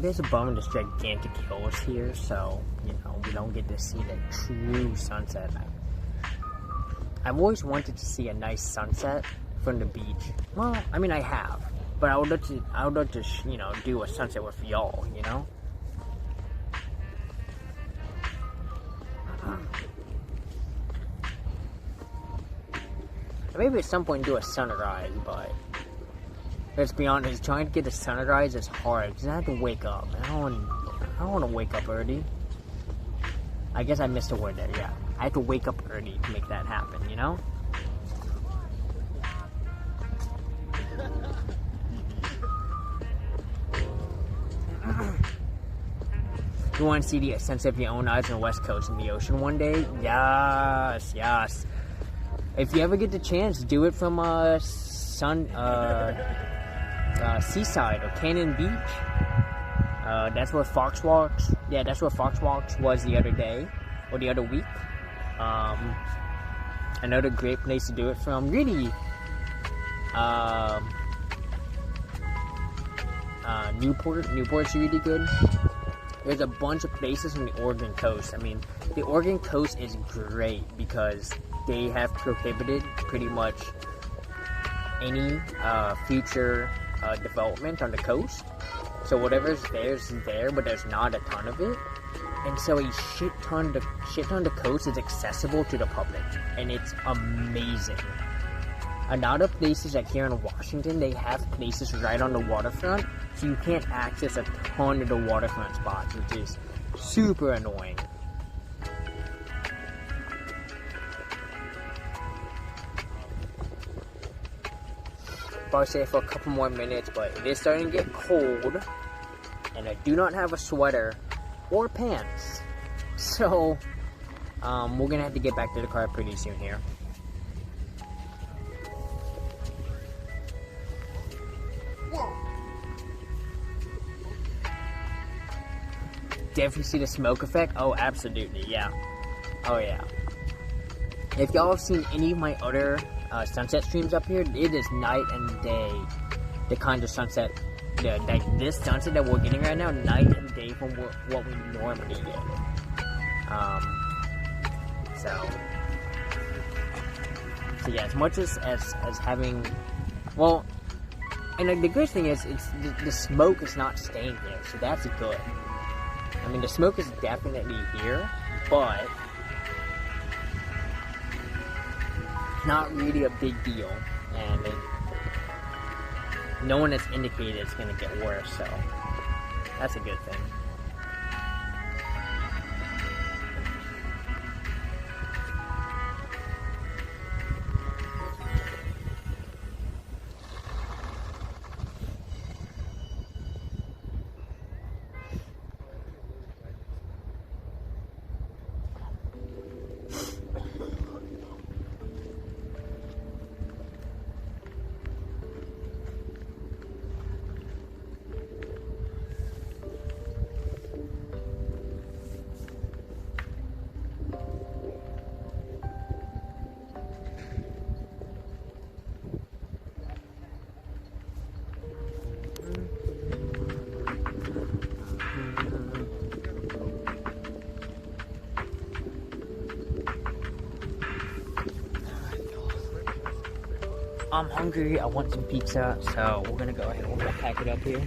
is a bummer there's gigantic hills here, so, you know, we don't get to see the true sunset. I've always wanted to see a nice sunset from the beach. Well, I mean, I have, but I would love to, you know, do a sunset with y'all, you know? Maybe at some point do a sunrise, but let's be honest, trying to get a sunrise is hard because I have to wake up. I don't want to wake up early. I guess I missed a word there. Yeah, I have to wake up early to make that happen. You know. You want to see the sunset of your own eyes on the west coast in the ocean one day? Yes, yes. If you ever get the chance, do it from Seaside or Cannon Beach. That's where Fox Walks. Yeah, that's where Fox Walks was the other day or the other week. Another great place to do it from. Really, Newport's really good. There's a bunch of places on the Oregon coast. I mean, the Oregon coast is great because they have prohibited pretty much any future development on the coast. So whatever's there is there, but there's not a ton of it. And so a shit ton of the coast is accessible to the public, and it's amazing. A lot of places like here in Washington, they have places right on the waterfront, so you can't access a ton of the waterfront spots, which is super annoying. Probably stay for a couple more minutes, but it is starting to get cold, and I do not have a sweater or pants, so we're gonna have to get back to the car pretty soon here. Definitely see the smoke effect. Oh, absolutely, yeah. Oh yeah. If y'all have seen any of my other sunset streams up here, it is night and day. The kind of sunset, like this sunset that we're getting right now, night and day from what we normally get. So yeah, as much as having, well, and like, the good thing is, it's the smoke is not staying here, so that's good. I mean, the smoke is definitely here, but not really a big deal, and no one has indicated it's going to get worse, so that's a good thing. I'm hungry, I want some pizza, so we're gonna go ahead and we're gonna pack it up here.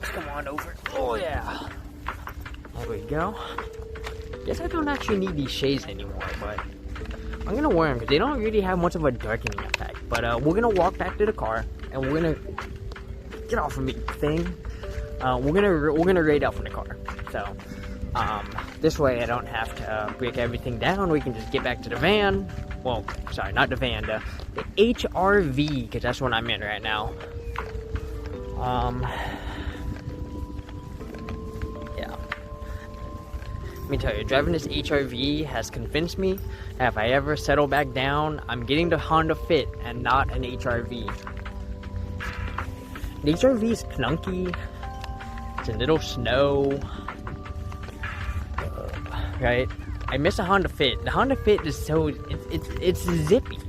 Come on over. Oh yeah. There we go. Guess I don't actually need these shades anymore, but I'm gonna wear them because they don't really have much of a darkening effect. But we're gonna walk back to the car and we're gonna get off of me thing. We're gonna raid out from the car. So this way I don't have to break everything down. We can just get back to the van. Well, sorry, not the van, the HRV, because that's what I'm in right now. Yeah. Let me tell you, driving this HRV has convinced me that if I ever settle back down, I'm getting the Honda Fit and not an HRV. The HRV is clunky. It's a little slow. Right? I miss a Honda Fit. The Honda Fit is so, it's zippy.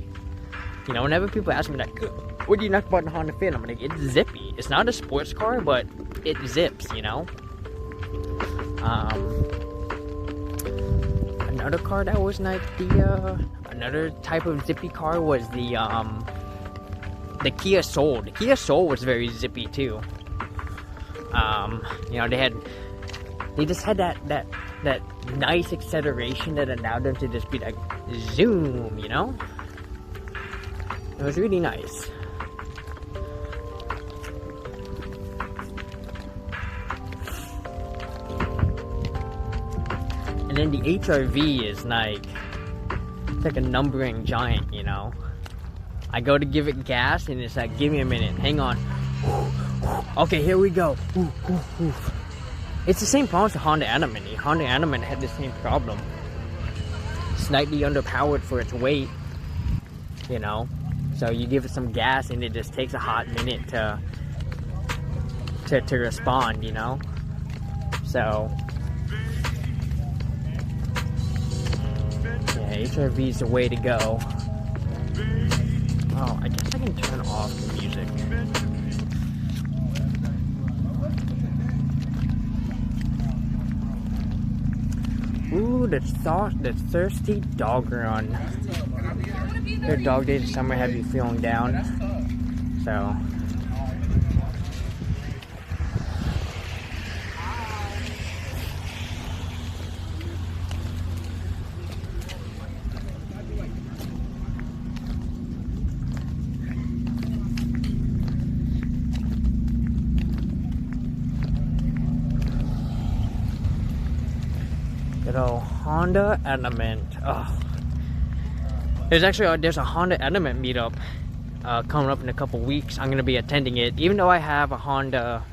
You know, whenever people ask me like, what do you knock about the Honda Fit? I'm like, it's zippy. It's not a sports car, but it zips, you know? Another car that was nice, another type of zippy car was the Kia Soul. The Kia Soul was very zippy too. You know, they just had that nice acceleration that allowed them to just be like zoom, you know? It was really nice. And then the HRV is like, it's like a numbering giant, you know? I go to give it gas and it's like, give me a minute, hang on. Okay, here we go. It's the same problem as the Honda Element. The Honda Element had the same problem. Slightly underpowered for its weight, you know? So you give it some gas and it just takes a hot minute to respond, you know? So yeah, HRV is the way to go. Oh, I guess I can turn off the music. Ooh, the thirsty dog run. Their dog days of summer have you feeling down. So good old Honda Element. Oh. There's a Honda Element meetup coming up in a couple weeks. I'm going to be attending it. Even though I have a Honda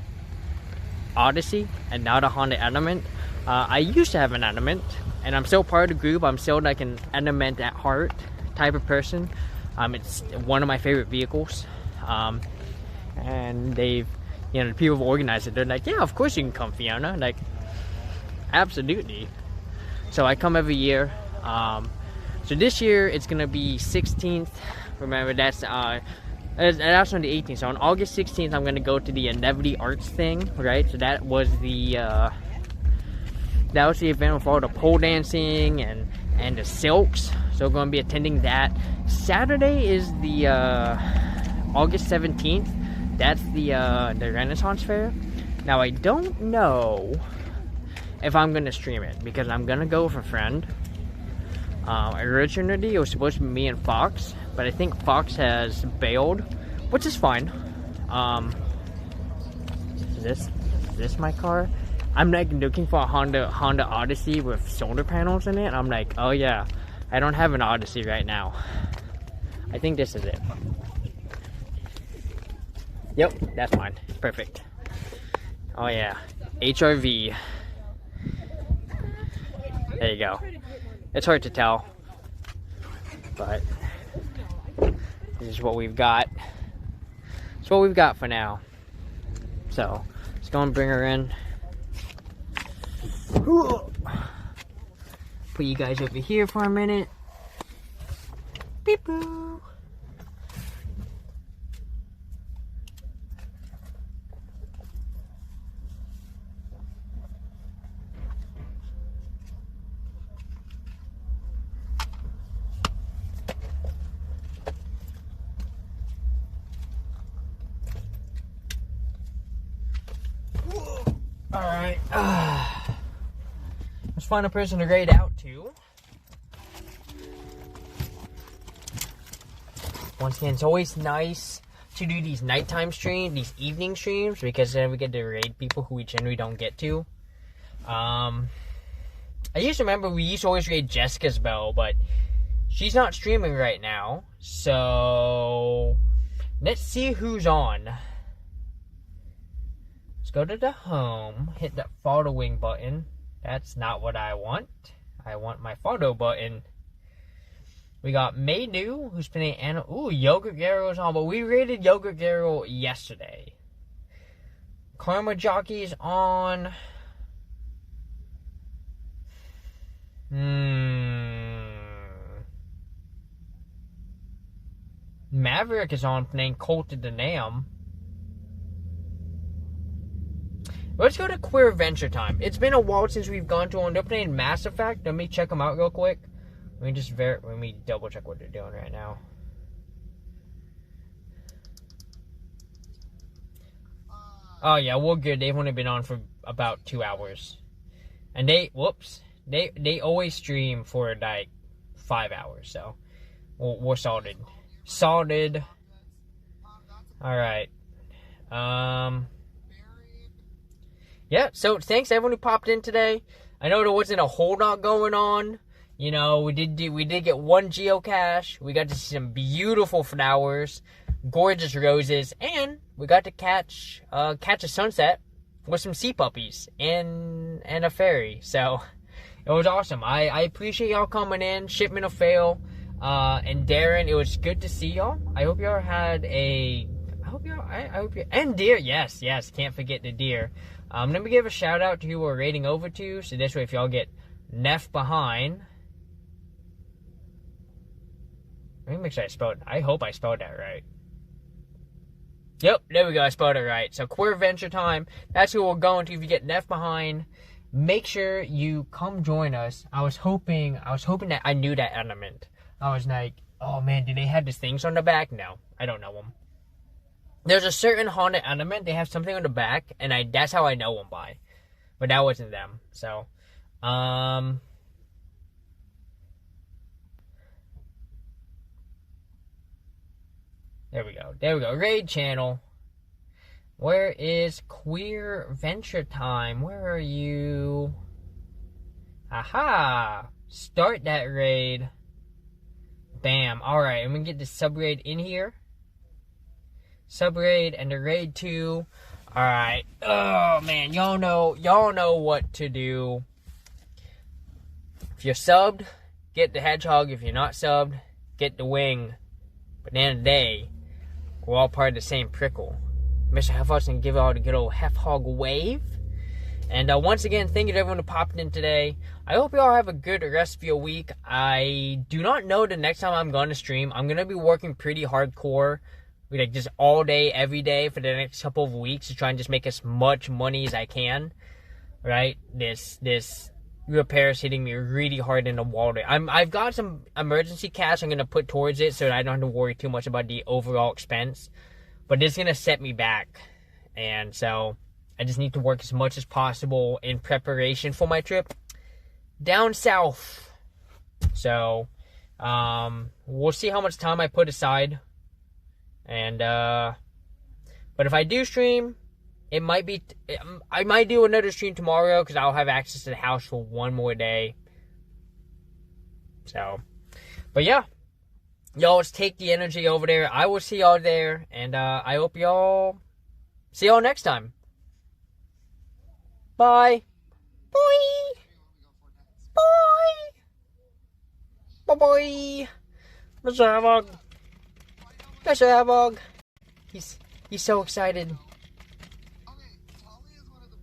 Odyssey and not a Honda Element, I used to have an Element, and I'm still part of the group. I'm still like an Element at heart type of person. It's one of my favorite vehicles. And they've, you know, the people who organized it, they're like, yeah, of course you can come, Fiona. Like, absolutely. So I come every year. So this year it's gonna be 16th. Remember, that's on the 18th. So on August 16th, I'm gonna go to the Inevity Arts thing, right? So that was the event with all the pole dancing and the silks. So we're gonna be attending that. Saturday is the August 17th. That's the Renaissance Fair. Now I don't know if I'm gonna stream it because I'm gonna go with a friend. Originally it was supposed to be me and Fox, but I think Fox has bailed, which is fine. Is this my car? I'm like looking for a Honda Odyssey with solar panels in it. I'm like, oh yeah, I don't have an Odyssey right now. I think this is it. Yep, that's mine. Perfect. Oh yeah, HRV. There you go. It's hard to tell, but this is what we've got. It's what we've got for now. So let's go and bring her in. Put you guys over here for a minute. Beep boo. Alright, let's find a person to grade out to. Once again, it's always nice to do these nighttime streams, these evening streams, because then we get to raid people who we generally don't get to. I used to remember we used to always raid Jessica's Bell, but she's not streaming right now. So let's see who's on. Let's go to the home, hit that following button. That's not what I want. I want my photo button. We got Maydew, who's playing Anna. Ooh, Yogurt Garrow's on, but we rated Yogurt Garrow yesterday. Karma Jockey's on. Maverick is on playing Cult of the Nam. Let's go to Queer Adventure Time. It's been a while since we've gone to one. They're playing Mass Effect. Let me check them out real quick. Let me double check what they're doing right now. Oh yeah, we're good. They've only been on for about 2 hours. And they always stream for like 5 hours, so we're sorted. Sorted. Alright. Yeah, so thanks everyone who popped in today. I know there wasn't a whole lot going on. You know, we did get one geocache. We got to see some beautiful flowers, gorgeous roses, and we got to catch a sunset with some sea puppies and a fairy. So it was awesome. I appreciate y'all coming in. Shipment of Fail, and Darren. It was good to see y'all. I hope y'all had a. I hope you and deer. Yes. Can't forget the deer. Let me give a shout out to who we're rating over to. So this way, if y'all get left behind. Let me make sure I hope I spelled that right. Yep, there we go. I spelled it right. So Queer Adventure Time. That's who we're going to. If you get left behind, make sure you come join us. I was hoping that I knew that element. I was like, oh man, do they have these things on the back? No, I don't know them. There's a certain haunted element. They have something on the back, and that's how I know them by. But that wasn't them. So, there we go. Raid channel. Where is Queer Venture Time? Where are you? Aha! Start that raid. Bam. Alright, I'm gonna get the sub raid in here. Sub raid and the raid 2. Alright. Oh man, y'all know what to do. If you're subbed, get the hedgehog. If you're not subbed, get the wing. But at the end of the day, we're all part of the same prickle. Mr. Hefhog's gonna give y'all the good old Hefhog wave. And once again, thank you to everyone who popped in today. I hope you all have a good rest of your week. I do not know the next time I'm going to stream. I'm going to be working pretty hardcore, like just all day, every day for the next couple of weeks to try and just make as much money as I can. Right? This repair is hitting me really hard in the wallet. I've got some emergency cash I'm going to put towards it so that I don't have to worry too much about the overall expense. But it's going to set me back. And so I just need to work as much as possible in preparation for my trip down south. So, we'll see how much time I put aside. And, but if I do stream, it might be, I might do another stream tomorrow because I'll have access to the house for one more day. So, but yeah. Y'all, let's take the energy over there. I will see y'all there. And, I hope y'all see y'all next time. Bye. Bye. Bye. Bye-bye. Mr. Hefhog. Mr. Hefhog. He's so excited.